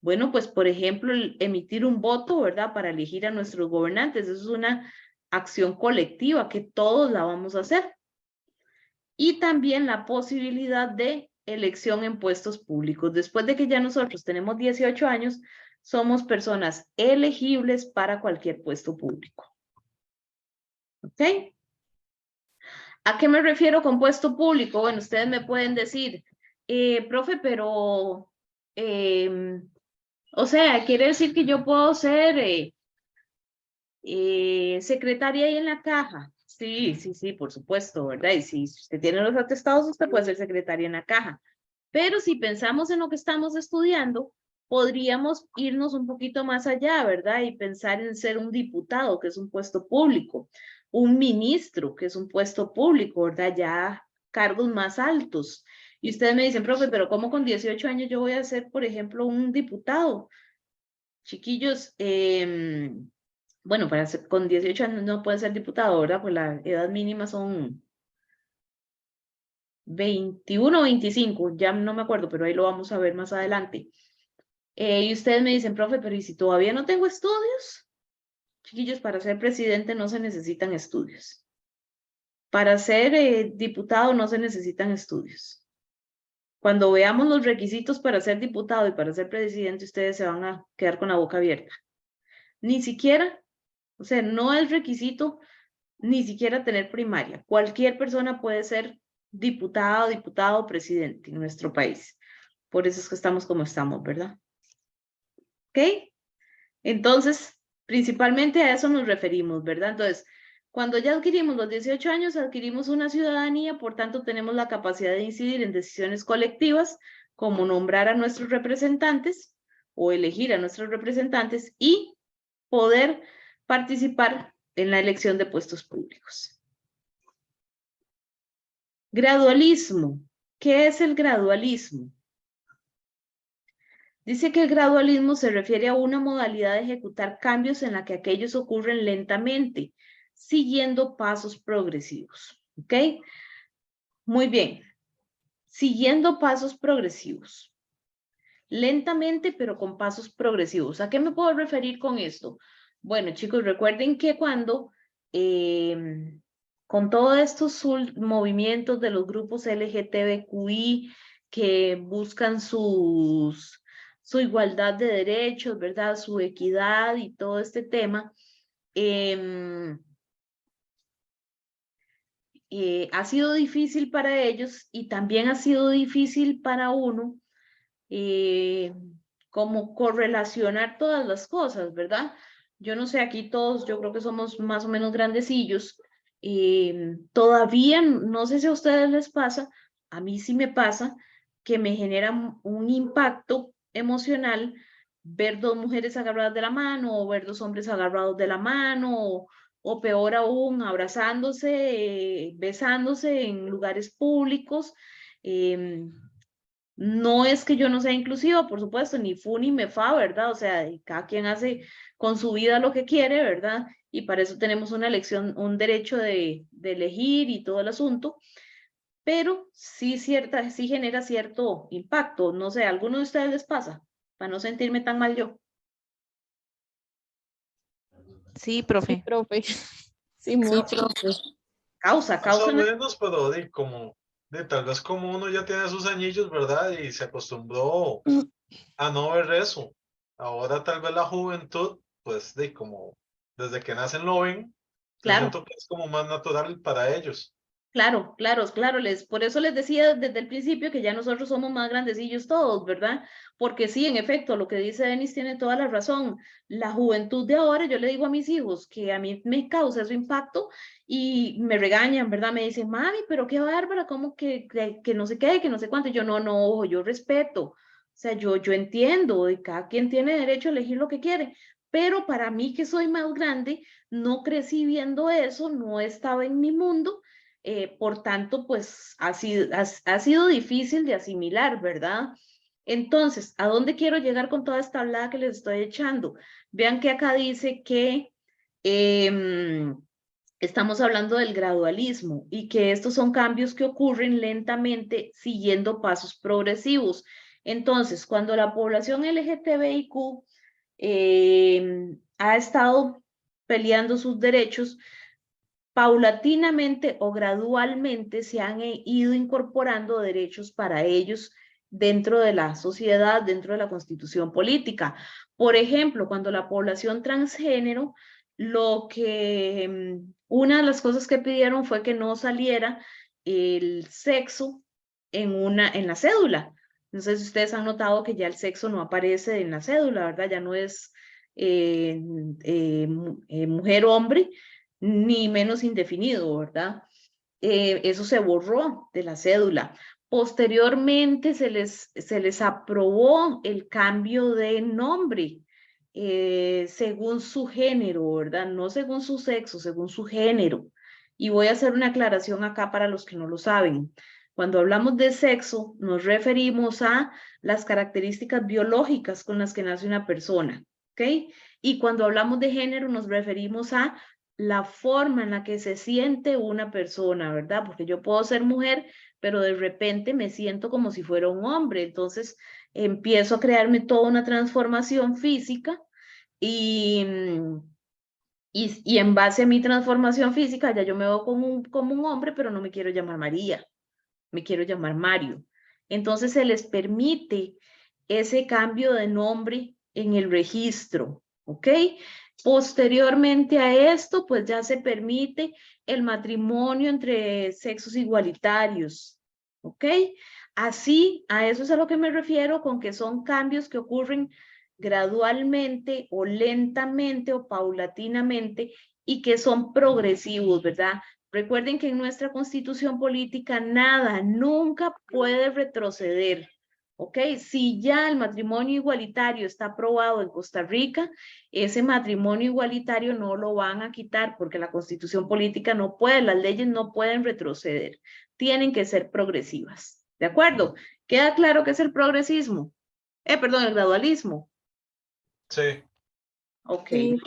Bueno, pues por ejemplo, emitir un voto, ¿verdad? Para elegir a nuestros gobernantes. Eso es una acción colectiva que todos la vamos a hacer. Y también la posibilidad de elección en puestos públicos. Después de que ya nosotros tenemos 18 años, somos personas elegibles para cualquier puesto público. ¿Ok? ¿A qué me refiero con puesto público? Bueno, ustedes me pueden decir, profe, pero... o sea, quiere decir que yo puedo ser secretaria ahí en la caja. Sí, sí, sí, por supuesto, ¿verdad? Y si usted tiene los atestados, usted puede ser secretaria en la caja. Pero si pensamos en lo que estamos estudiando, podríamos irnos un poquito más allá, ¿verdad? Y pensar en ser un diputado, que es un puesto público, un ministro, que es un puesto público, ¿verdad? Ya cargos más altos. Y ustedes me dicen, profe, pero ¿cómo con 18 años yo voy a ser, por ejemplo, un diputado? Chiquillos, bueno, con 18 años no puede ser diputado, ¿verdad? Pues la edad mínima son 21 o 25, ya no me acuerdo, pero ahí lo vamos a ver más adelante. Y ustedes me dicen, profe, pero ¿y si todavía no tengo estudios? Chiquillos, para ser presidente no se necesitan estudios. Para ser diputado no se necesitan estudios. Cuando veamos los requisitos para ser diputado y para ser presidente, ustedes se van a quedar con la boca abierta. Ni siquiera, o sea, no es requisito ni siquiera tener primaria. Cualquier persona puede ser diputado, diputado, presidente en nuestro país. Por eso es que estamos como estamos, ¿verdad? ¿Ok? Entonces, principalmente a eso nos referimos, ¿verdad? Entonces, cuando ya adquirimos los 18 años, adquirimos una ciudadanía, por tanto, tenemos la capacidad de incidir en decisiones colectivas, como nombrar a nuestros representantes o elegir a nuestros representantes y poder participar en la elección de puestos públicos. Gradualismo. ¿Qué es el gradualismo? Dice que el gradualismo se refiere a una modalidad de ejecutar cambios en la que aquellos ocurren lentamente, siguiendo pasos progresivos. ¿Ok? Muy bien. Siguiendo pasos progresivos. Lentamente, pero con pasos progresivos. ¿A qué me puedo referir con esto? Bueno, chicos, recuerden que cuando con todos estos movimientos de los grupos LGTBQI que buscan su igualdad de derechos, ¿verdad? Su equidad y todo este tema, ha sido difícil para ellos y también ha sido difícil para uno como correlacionar todas las cosas, ¿verdad? Yo no sé, aquí todos, yo creo que somos más o menos grandecillos. Todavía, no sé si a ustedes les pasa, a mí sí me pasa, que me genera un impacto emocional ver dos mujeres agarradas de la mano o ver dos hombres agarrados de la mano o peor aún, abrazándose, besándose en lugares públicos. No es que yo no sea inclusiva, por supuesto, ni fu ni me fa, ¿verdad? O sea, cada quien hace con su vida lo que quiere, ¿verdad? Y para eso tenemos una elección, un derecho de elegir y todo el asunto, pero sí, sí genera cierto impacto. No sé, ¿a alguno de ustedes les pasa? Para no sentirme tan mal yo.
Sí,
Sí,
profe.
profe. Sí,
Sí,
mucho.
profe.
Causa
Más o
¿no?
menos, pero tal vez como uno ya tiene sus añillos, ¿verdad? Y se acostumbró a no ver eso. Ahora tal vez la juventud, pues como desde que nacen lo ven, yo
Claro.
siento que es como más natural para ellos.
Claro, claro, claro, por eso les decía desde el principio que ya nosotros somos más grandecillos todos, ¿verdad? Porque sí, en efecto, lo que dice Denis tiene toda la razón. La juventud de ahora, yo le digo a mis hijos que a mí me causa su impacto y me regañan, ¿verdad? Me dicen, mami, pero qué bárbara, ¿cómo que no sé qué, que no sé cuánto? Y yo, no, ojo, yo respeto. O sea, yo entiendo y cada quien tiene derecho a elegir lo que quiere, pero para mí que soy más grande, no crecí viendo eso, no estaba en mi mundo. Por tanto, pues ha sido difícil de asimilar, ¿verdad? Entonces, ¿a dónde quiero llegar con toda esta hablada que les estoy echando? Vean que acá dice que estamos hablando del gradualismo y que estos son cambios que ocurren lentamente siguiendo pasos progresivos. Entonces, cuando la población LGTBIQ ha estado peleando sus derechos, paulatinamente o gradualmente se han ido incorporando derechos para ellos dentro de la sociedad, dentro de la constitución política. Por ejemplo, cuando la población transgénero, una de las cosas que pidieron fue que no saliera el sexo en la cédula. No sé si ustedes han notado que ya el sexo no aparece en la cédula, ¿verdad? Ya no es mujer o hombre, ni menos indefinido, ¿verdad? Eso se borró de la cédula. Posteriormente se les aprobó el cambio de nombre según su género, ¿verdad? No según su sexo, según su género. Y voy a hacer una aclaración acá para los que no lo saben. Cuando hablamos de sexo, nos referimos a las características biológicas con las que nace una persona, ¿ok? Y cuando hablamos de género, nos referimos a la forma en la que se siente una persona, ¿verdad? Porque yo puedo ser mujer, pero de repente me siento como si fuera un hombre. Entonces empiezo a crearme toda una transformación física y en base a mi transformación física ya yo me veo como un hombre, pero no me quiero llamar María, me quiero llamar Mario. Entonces se les permite ese cambio de nombre en el registro, ¿ok? Posteriormente a esto, pues ya se permite el matrimonio entre sexos igualitarios, ¿ok? Así, a eso es a lo que me refiero con que son cambios que ocurren gradualmente o lentamente o paulatinamente y que son progresivos, ¿verdad? Recuerden que en nuestra constitución política nada, nunca puede retroceder. ¿Ok? Si ya el matrimonio igualitario está aprobado en Costa Rica, ese matrimonio igualitario no lo van a quitar porque la constitución política no puede, las leyes no pueden retroceder, tienen que ser progresivas. ¿De acuerdo? ¿Queda claro qué es el progresismo? Perdón, el gradualismo.
Sí.
Ok.
Sí.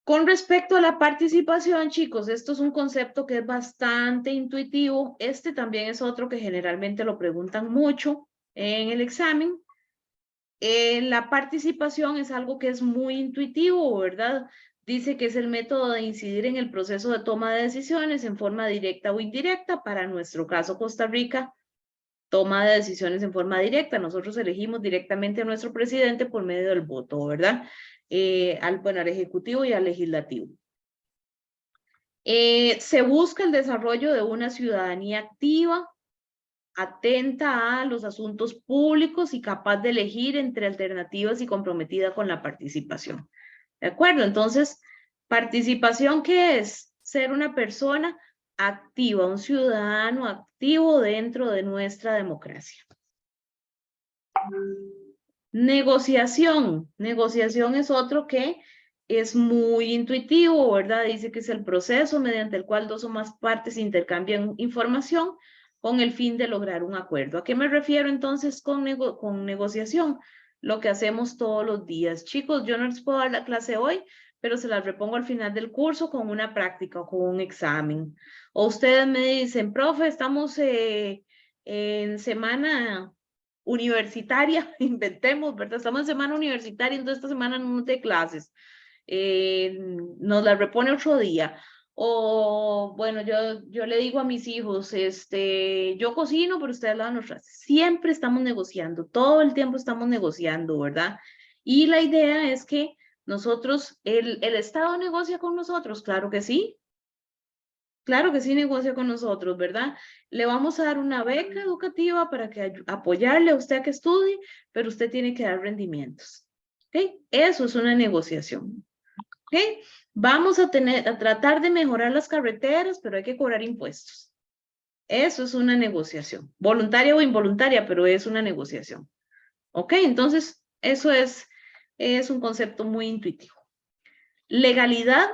Con respecto a la participación, chicos, esto es un concepto que es bastante intuitivo. Este también es otro que generalmente lo preguntan mucho en el examen. La participación es algo que es muy intuitivo, ¿verdad? Dice que es el método de incidir en el proceso de toma de decisiones en forma directa o indirecta. Para nuestro caso, Costa Rica, toma de decisiones en forma directa. Nosotros elegimos directamente a nuestro presidente por medio del voto, ¿verdad? Al Ejecutivo y al Legislativo. Se busca el desarrollo de una ciudadanía activa, atenta a los asuntos públicos y capaz de elegir entre alternativas y comprometida con la participación. ¿De acuerdo? Entonces, participación, ¿qué es? Ser una persona activa, un ciudadano activo dentro de nuestra democracia. Negociación. Negociación es otro que es muy intuitivo, ¿verdad? Dice que es el proceso mediante el cual dos o más partes intercambian información con el fin de lograr un acuerdo. ¿A qué me refiero entonces con negociación? Lo que hacemos todos los días. Chicos, yo no les puedo dar la clase hoy, pero se las repongo al final del curso con una práctica o con un examen. O ustedes me dicen, profe, estamos en semana universitaria, inventemos, ¿verdad? Estamos en semana universitaria, entonces esta semana no de clases. Nos la repone otro día. O, bueno, yo le digo a mis hijos, yo cocino, pero ustedes lavan los trastes. Siempre estamos negociando, todo el tiempo estamos negociando, ¿verdad? Y la idea es que nosotros, el Estado negocia con nosotros, claro que sí. Claro que sí negocia con nosotros, ¿verdad? Le vamos a dar una beca educativa para que apoyarle a usted a que estudie, pero usted tiene que dar rendimientos. ¿Ok? Eso es una negociación. ¿Ok? Vamos a tratar de mejorar las carreteras, pero hay que cobrar impuestos. Eso es una negociación. Voluntaria o involuntaria, pero es una negociación. ¿Ok? Entonces, eso es un concepto muy intuitivo. Legalidad.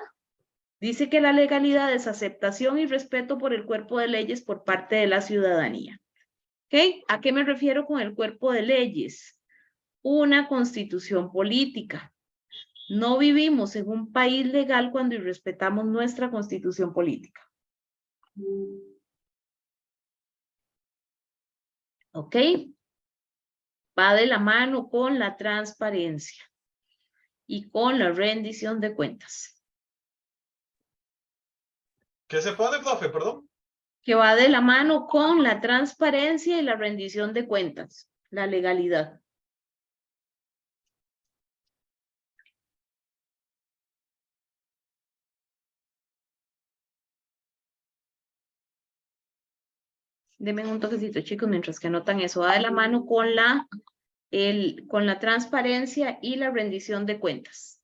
Dice que la legalidad es aceptación y respeto por el cuerpo de leyes por parte de la ciudadanía. ¿Ok? ¿A qué me refiero con el cuerpo de leyes? Una constitución política. No vivimos en un país legal cuando irrespetamos nuestra constitución política. ¿Ok? Va de la mano con la transparencia y con la rendición de cuentas.
¿Qué se pone, profe? Perdón.
Que va de la mano con la transparencia y la rendición de cuentas, la legalidad. Denme un toquecito, chicos, mientras que anotan eso. Va de la mano con la transparencia y la rendición de cuentas.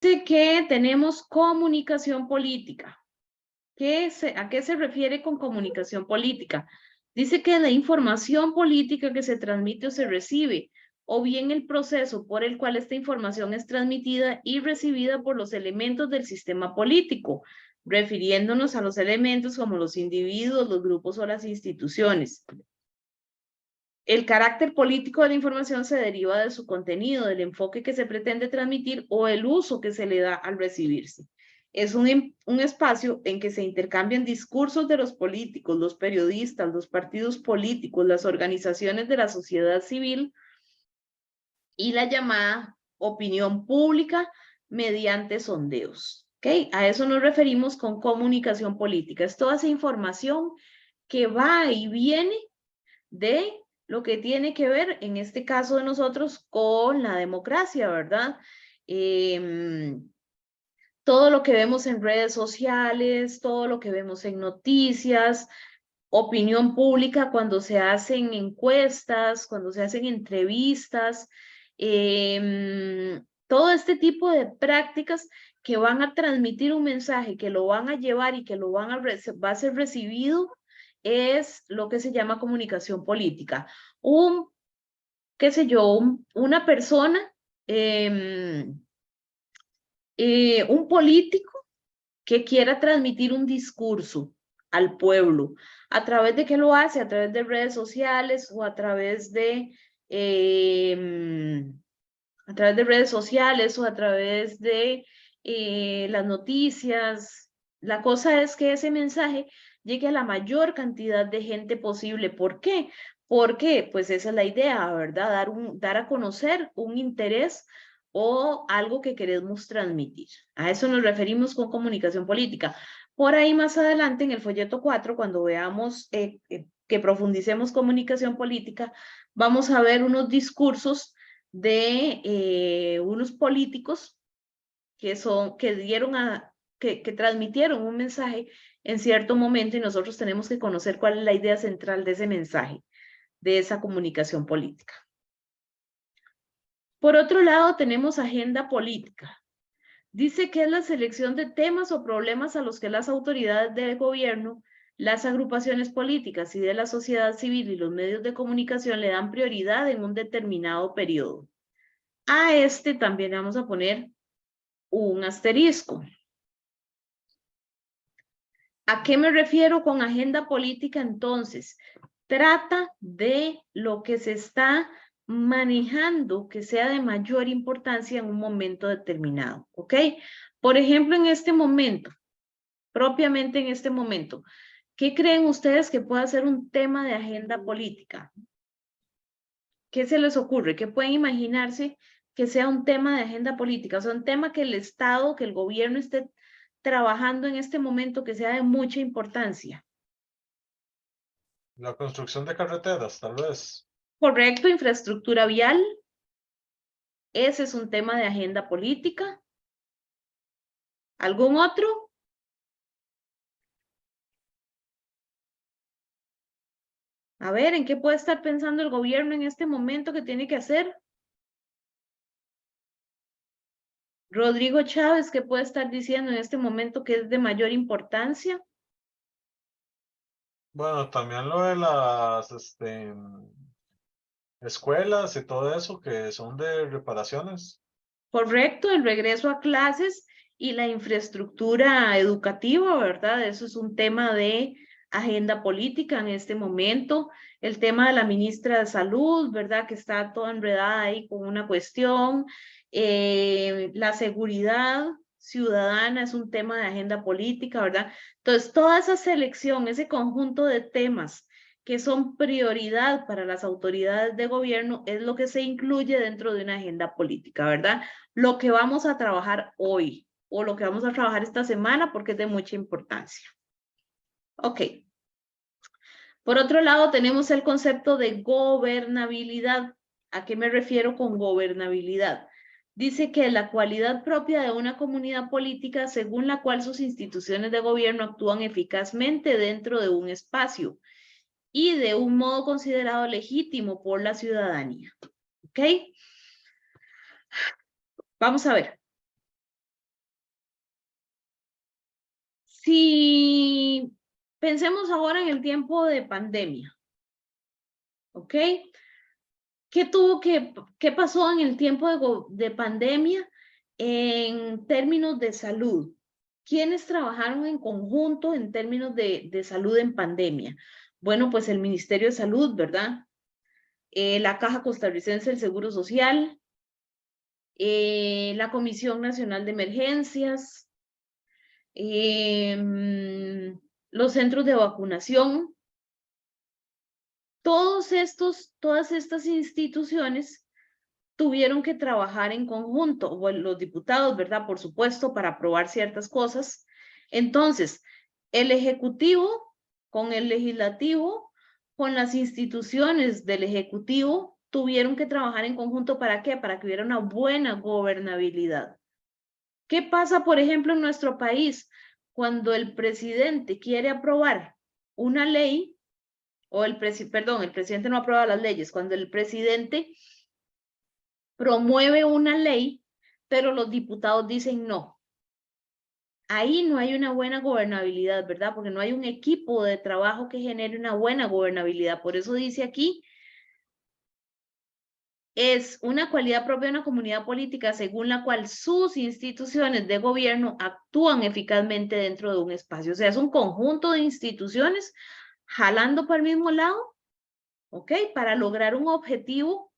Dice que tenemos comunicación política. ¿A qué se refiere con comunicación política? Dice que la información política que se transmite o se recibe, o bien el proceso por el cual esta información es transmitida y recibida por los elementos del sistema político, refiriéndonos a los elementos como los individuos, los grupos o las instituciones. El carácter político de la información se deriva de su contenido, del enfoque que se pretende transmitir o el uso que se le da al recibirse. Es un espacio en que se intercambian discursos de los políticos, los periodistas, los partidos políticos, las organizaciones de la sociedad civil y la llamada opinión pública mediante sondeos. ¿Okay? A eso nos referimos con comunicación política. Es toda esa información que va y viene de lo que tiene que ver, en este caso de nosotros, con la democracia, ¿verdad? Todo lo que vemos en redes sociales, todo lo que vemos en noticias, opinión pública cuando se hacen encuestas, cuando se hacen entrevistas, todo este tipo de prácticas que van a transmitir un mensaje, que lo van a llevar y que lo va a ser recibido, es lo que se llama comunicación política. Qué sé yo, una persona, un político que quiera transmitir un discurso al pueblo. ¿A través de qué lo hace? A través de redes sociales o a través de redes sociales o a través de las noticias. La cosa es que ese mensaje llegue a la mayor cantidad de gente posible. ¿Por qué? Porque pues esa es la idea, ¿verdad? Dar a conocer un interés o algo que queremos transmitir. A eso nos referimos con comunicación política. Por ahí más adelante en el folleto 4, cuando veamos que profundicemos comunicación política, vamos a ver unos discursos de unos políticos que transmitieron un mensaje en cierto momento y nosotros tenemos que conocer cuál es la idea central de ese mensaje, de esa comunicación política. Por otro lado, tenemos agenda política. Dice que es la selección de temas o problemas a los que las autoridades del gobierno, las agrupaciones políticas y de la sociedad civil y los medios de comunicación le dan prioridad en un determinado periodo. A este también vamos a poner un asterisco. ¿A qué me refiero con agenda política entonces? Trata de lo que se está manejando que sea de mayor importancia en un momento determinado, ¿ok? Por ejemplo, en este momento, propiamente en este momento, ¿qué creen ustedes que pueda ser un tema de agenda política? ¿Qué se les ocurre? ¿Qué pueden imaginarse que sea un tema de agenda política? O sea, un tema que el Estado, que el gobierno esté trabajando en este momento que sea de mucha importancia.
La construcción de carreteras, tal vez.
Correcto, infraestructura vial. Ese es un tema de agenda política. ¿Algún otro? A ver, ¿en qué puede estar pensando el gobierno en este momento que tiene que hacer? Rodrigo Chávez, ¿qué puede estar diciendo en este momento que es de mayor importancia?
Bueno, también lo de las escuelas y todo eso que son de reparaciones.
Correcto, el regreso a clases y la infraestructura educativa, ¿verdad? Eso es un tema de agenda política en este momento. El tema de la ministra de Salud, ¿verdad? Que está toda enredada ahí con una cuestión. La seguridad ciudadana es un tema de agenda política, ¿verdad? Entonces, toda esa selección, ese conjunto de temas que son prioridad para las autoridades de gobierno, es lo que se incluye dentro de una agenda política, ¿verdad? Lo que vamos a trabajar hoy o lo que vamos a trabajar esta semana porque es de mucha importancia. Ok. Por otro lado, tenemos el concepto de gobernabilidad. ¿A qué me refiero con gobernabilidad? Dice que la cualidad propia de una comunidad política según la cual sus instituciones de gobierno actúan eficazmente dentro de un espacio y de un modo considerado legítimo por la ciudadanía. ¿Ok? Vamos a ver. Si pensemos ahora en el tiempo de pandemia, ¿ok? ¿Qué pasó en el tiempo de pandemia en términos de salud? ¿Quiénes trabajaron en conjunto en términos de salud en pandemia? Bueno, pues el Ministerio de Salud, ¿verdad? La Caja Costarricense del Seguro Social, la Comisión Nacional de Emergencias, los centros de vacunación. Todas estas instituciones tuvieron que trabajar en conjunto, o los diputados, ¿verdad? Por supuesto, para aprobar ciertas cosas. Entonces, el Ejecutivo con el Legislativo, con las instituciones del Ejecutivo, tuvieron que trabajar en conjunto. ¿Para qué? Para que hubiera una buena gobernabilidad. ¿Qué pasa, por ejemplo, en nuestro país? Cuando el presidente quiere aprobar una ley, o el presidente no aprueba las leyes, cuando el presidente promueve una ley, pero los diputados dicen no. Ahí no hay una buena gobernabilidad, ¿verdad? Porque no hay un equipo de trabajo que genere una buena gobernabilidad. Por eso dice aquí, es una cualidad propia de una comunidad política según la cual sus instituciones de gobierno actúan eficazmente dentro de un espacio. O sea, es un conjunto de instituciones jalando para el mismo lado, ¿ok? Para lograr un objetivo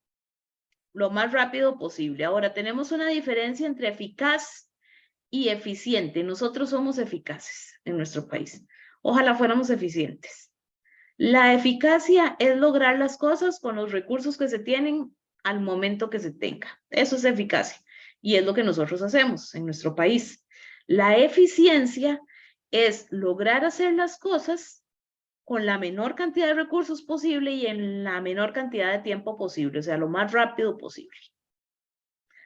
lo más rápido posible. Ahora, tenemos una diferencia entre eficaz y eficiente. Nosotros somos eficaces en nuestro país. Ojalá fuéramos eficientes. La eficacia es lograr las cosas con los recursos que se tienen al momento que se tenga. Eso es eficacia. Y es lo que nosotros hacemos en nuestro país. La eficiencia es lograr hacer las cosas con la menor cantidad de recursos posible y en la menor cantidad de tiempo posible, o sea, lo más rápido posible.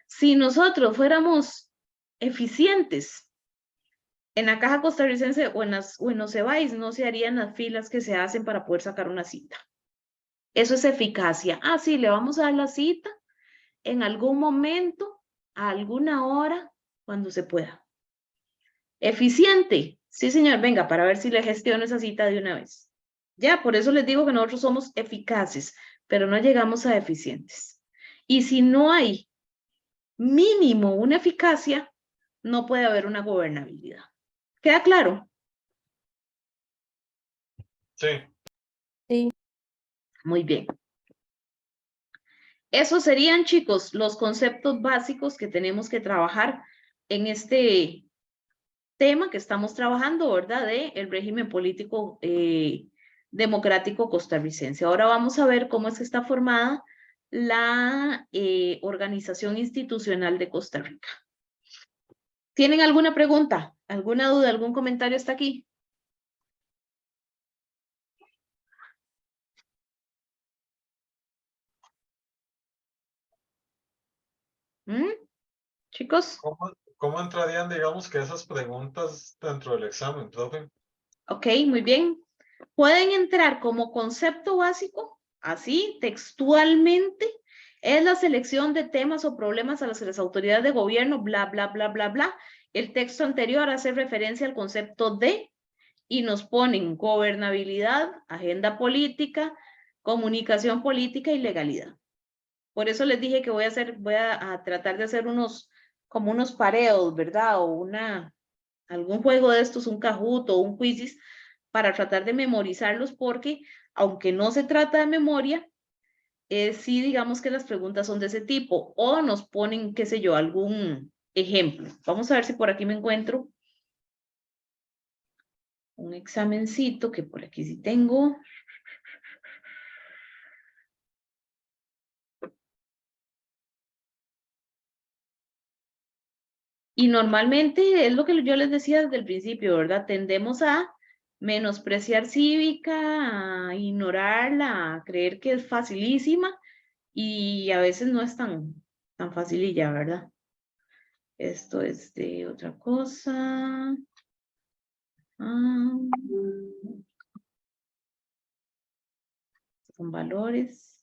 Si nosotros fuéramos eficientes en la Caja Costarricense o en los CEBAIS, no se harían las filas que se hacen para poder sacar una cita. Eso es eficacia. Ah, sí, le vamos a dar la cita en algún momento, a alguna hora, cuando se pueda. Eficiente. Sí, señor, venga, para ver si le gestiono esa cita de una vez. Ya, por eso les digo que nosotros somos eficaces, pero no llegamos a eficientes. Y si no hay mínimo una eficacia, no puede haber una gobernabilidad. ¿Queda claro?
Sí.
Sí.
Muy bien. Esos serían, chicos, los conceptos básicos que tenemos que trabajar en este tema que estamos trabajando, ¿verdad? De el régimen político democrático costarricense. Ahora vamos a ver cómo es que está formada la organización institucional de Costa Rica. ¿Tienen alguna pregunta, alguna duda, algún comentario hasta aquí? ¿Mm? Chicos,
¿Cómo entrarían, digamos, que esas preguntas dentro del examen, profe?
ok, muy bien. Pueden entrar como concepto básico, así, textualmente, es la selección de temas o problemas a los que las autoridades de gobierno, bla, bla, bla, bla, bla. El texto anterior hace referencia al concepto de y nos ponen gobernabilidad, agenda política, comunicación política y legalidad. Por eso les dije que voy a tratar de hacer como unos pareos, ¿verdad? O algún juego de estos, un Kahoot o un Quizzes, para tratar de memorizarlos, porque aunque no se trata de memoria, sí digamos que las preguntas son de ese tipo, o nos ponen, qué sé yo, algún ejemplo. Vamos a ver si por aquí me encuentro un examencito, que por aquí sí tengo. Y normalmente es lo que yo les decía desde el principio, ¿verdad? Tendemos a menospreciar cívica, a ignorarla, a creer que es facilísima y a veces no es tan facililla, ¿verdad? Esto es de otra cosa. Ah, son valores.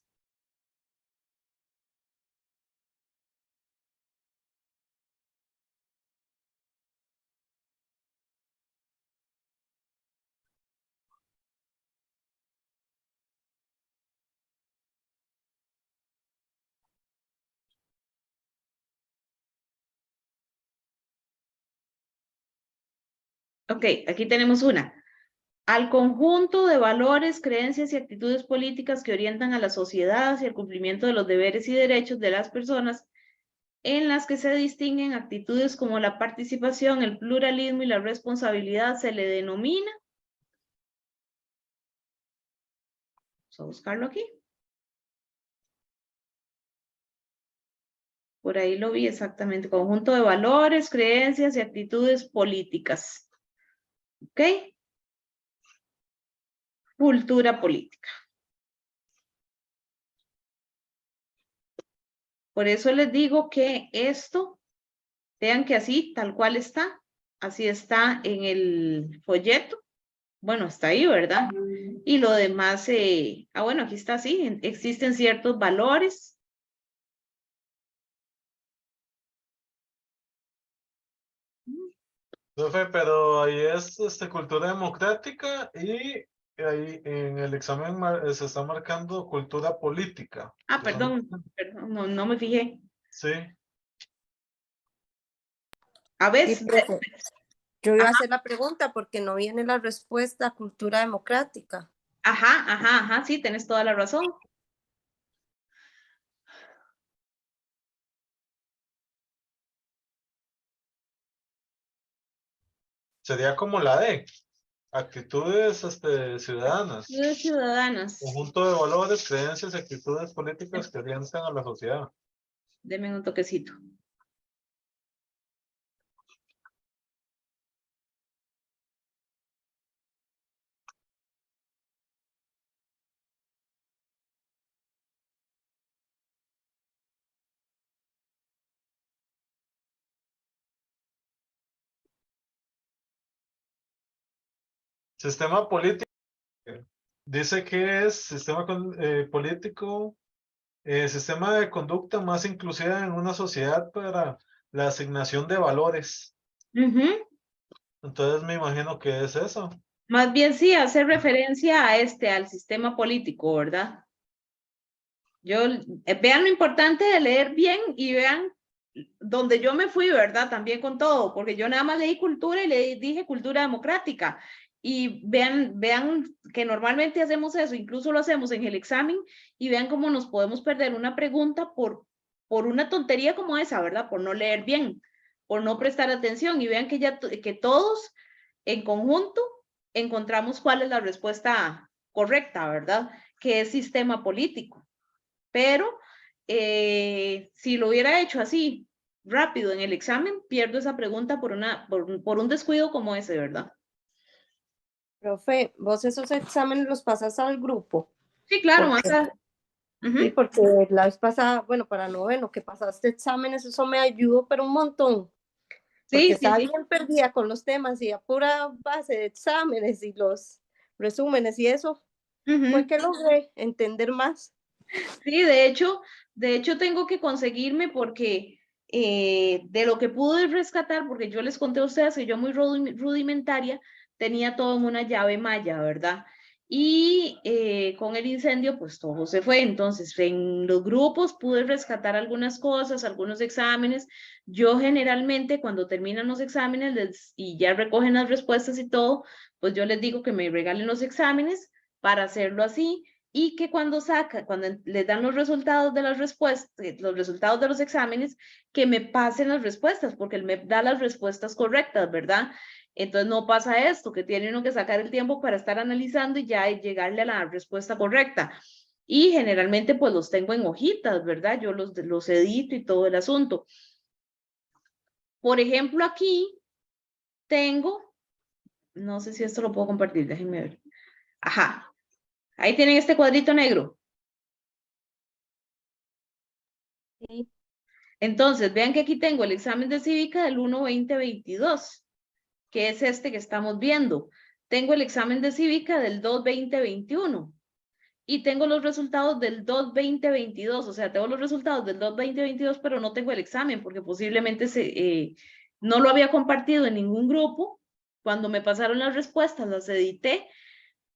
Ok, aquí tenemos una. Al conjunto de valores, creencias y actitudes políticas que orientan a la sociedad hacia el cumplimiento de los deberes y derechos de las personas, en las que se distinguen actitudes como la participación, el pluralismo y la responsabilidad, se le denomina. Vamos a buscarlo aquí. Por ahí lo vi exactamente. Conjunto de valores, creencias y actitudes políticas. ¿Ok? Cultura política. Por eso les digo que esto, vean que así, tal cual está, así está en el folleto. Bueno, está ahí, ¿verdad? Y lo demás, bueno, aquí está así, existen ciertos valores.
Profe, pero ahí es cultura democrática y ahí en el examen se está marcando cultura política.
Ah,
Eso no-
perdón, no me fijé.
Sí,
A
Sí,
veces,
profe. Yo iba a hacer la pregunta porque no viene la respuesta cultura democrática.
ajá, sí, tenés toda la razón.
sería como la D, actitudes ciudadanas,
Actitudes ciudadanas.
conjunto de valores, creencias y actitudes políticas que orientan a la sociedad.
Deme un toquecito.
Sistema político, dice que es político, sistema de conducta más inclusiva en una sociedad para la asignación de valores.
Ujú.
Entonces me imagino que es eso.
Más bien sí, hace referencia a al sistema político, ¿verdad? Vean lo importante de leer bien y vean donde yo me fui, ¿verdad? También con todo, porque yo nada más leí cultura y le dije cultura democrática. Y vean que normalmente hacemos eso, incluso lo hacemos en el examen, y vean cómo nos podemos perder una pregunta por una tontería como esa, ¿verdad? Por no leer bien, por no prestar atención, y vean que todos en conjunto encontramos cuál es la respuesta correcta, ¿verdad? Que es sistema político. Pero si lo hubiera hecho así, rápido en el examen, pierdo esa pregunta por un descuido como ese, ¿verdad?
Profe, vos esos exámenes los pasas al grupo.
Sí, claro,
Porque, sí, porque la vez pasada, bueno, para noveno, que pasaste exámenes, eso me ayudó, pero un montón. Porque
sí,
estaba
sí.
bien perdida con los temas y a pura base de exámenes y los resúmenes y eso fue que logré entender más.
Sí, de hecho tengo que conseguirme porque de lo que pude rescatar, porque yo les conté a ustedes que yo muy rudimentaria, tenía todo en una llave maya, ¿verdad? Y con el incendio, pues todo se fue. Entonces, en los grupos pude rescatar algunas cosas, algunos exámenes. Yo generalmente, cuando terminan los exámenes y ya recogen las respuestas y todo, pues yo les digo que me regalen los exámenes para hacerlo así y que cuando les dan los resultados de las respuestas, los resultados de los exámenes, que me pasen las respuestas, porque él me da las respuestas correctas, ¿verdad? Entonces no pasa esto, que tiene uno que sacar el tiempo para estar analizando y ya llegarle a la respuesta correcta. Y generalmente pues los tengo en hojitas, ¿verdad? Yo los edito y todo el asunto. Por ejemplo, aquí tengo, no sé si esto lo puedo compartir, déjenme ver. Ajá, ahí tienen este cuadrito negro.
Sí.
Entonces, vean que aquí tengo el examen de cívica del 1-2022, que es este que estamos viendo. Tengo el examen de cívica del 2-2021 y tengo los resultados del 2-2022. O sea, tengo los resultados del 2-2022, pero no tengo el examen porque posiblemente no lo había compartido en ningún grupo. Cuando me pasaron las respuestas, las edité.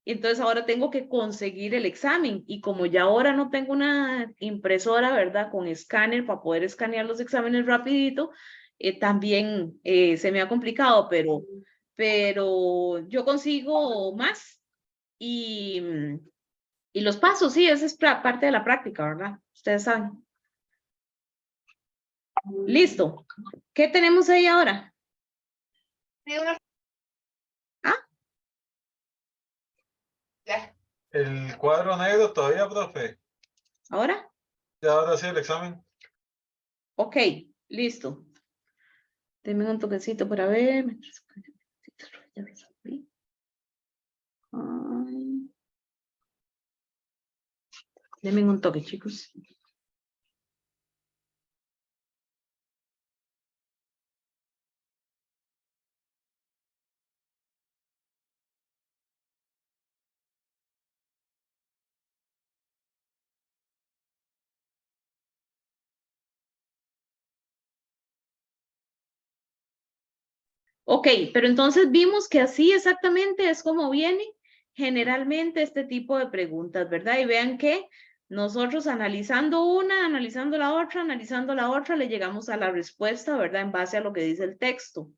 Entonces ahora tengo que conseguir el examen y como ya ahora no tengo una impresora, ¿verdad? Con escáner para poder escanear los exámenes rapidito, también se me ha complicado, pero pero yo consigo más y los pasos, sí, esa es parte de la práctica, ¿verdad? Ustedes saben. Listo. ¿Qué tenemos ahí ahora? ¿Ah?
El cuadro negro todavía, profe.
¿Ahora?
Ya ahora sí el examen.
Ok, listo. Denme un toquecito para ver. Ay. Denme un toque, chicos. Ok, pero entonces vimos que así exactamente es como viene generalmente este tipo de preguntas, ¿verdad? Y vean que nosotros analizando una, analizando la otra, le llegamos a la respuesta, ¿verdad? En base a lo que dice el texto.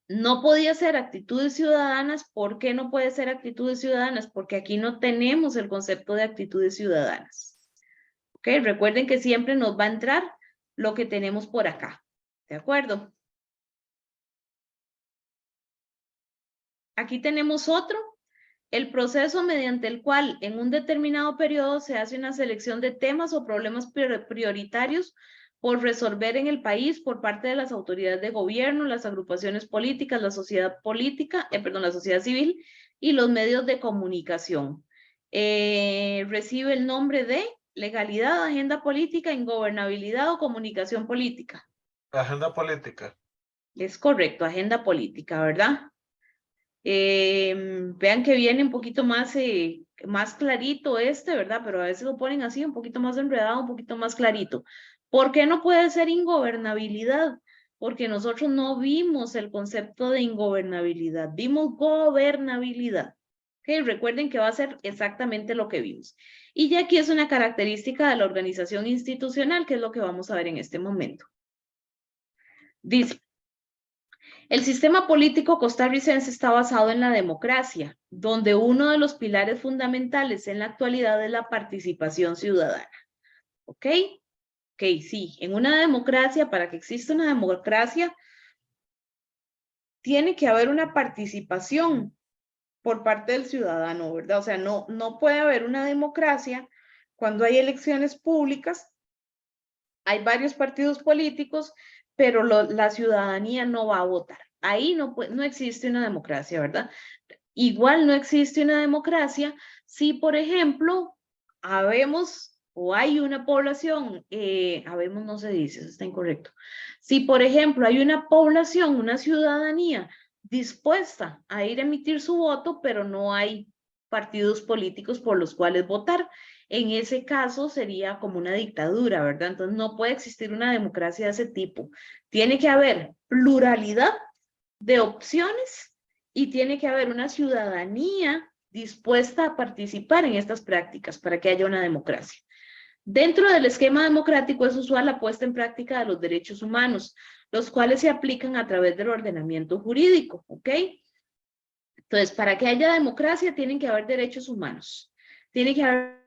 No podía ser actitudes ciudadanas. ¿Por qué no puede ser actitudes ciudadanas? Porque aquí no tenemos el concepto de actitudes ciudadanas. Ok, recuerden que siempre nos va a entrar lo que tenemos por acá. ¿De acuerdo? Aquí tenemos otro, el proceso mediante el cual en un determinado periodo se hace una selección de temas o problemas prioritarios por resolver en el país por parte de las autoridades de gobierno, las agrupaciones políticas, la sociedad política, la sociedad civil y los medios de comunicación. Recibe el nombre de legalidad, agenda política, ingobernabilidad o comunicación política.
Agenda política.
Es correcto, agenda política, ¿verdad? Vean que viene un poquito más, más clarito ¿verdad? Pero a veces lo ponen así, un poquito más enredado, un poquito más clarito. ¿Por qué no puede ser ingobernabilidad? Porque nosotros no vimos el concepto de ingobernabilidad, vimos gobernabilidad. Okay, recuerden que va a ser exactamente lo que vimos. Y ya aquí es una característica de la organización institucional, que es lo que vamos a ver en este momento. Dice, el sistema político costarricense está basado en la democracia, donde uno de los pilares fundamentales en la actualidad es la participación ciudadana. ¿Ok? Ok, sí. En una democracia, para que exista una democracia, tiene que haber una participación por parte del ciudadano, ¿verdad? O sea, no puede haber una democracia cuando hay elecciones públicas, hay varios partidos políticos, pero la ciudadanía no va a votar. Ahí no existe una democracia, ¿verdad? Igual no existe una democracia si, por ejemplo, habemos o hay una población, habemos no se dice, eso está incorrecto. Si, por ejemplo, hay una población, una ciudadanía dispuesta a ir a emitir su voto, pero no hay partidos políticos por los cuales votar, en ese caso sería como una dictadura, ¿verdad? Entonces no puede existir una democracia de ese tipo. Tiene que haber pluralidad de opciones y tiene que haber una ciudadanía dispuesta a participar en estas prácticas para que haya una democracia. Dentro del esquema democrático es usual la puesta en práctica de los derechos humanos, los cuales se aplican a través del ordenamiento jurídico, ¿ok? Entonces, para que haya democracia tienen que haber derechos humanos, tiene que haber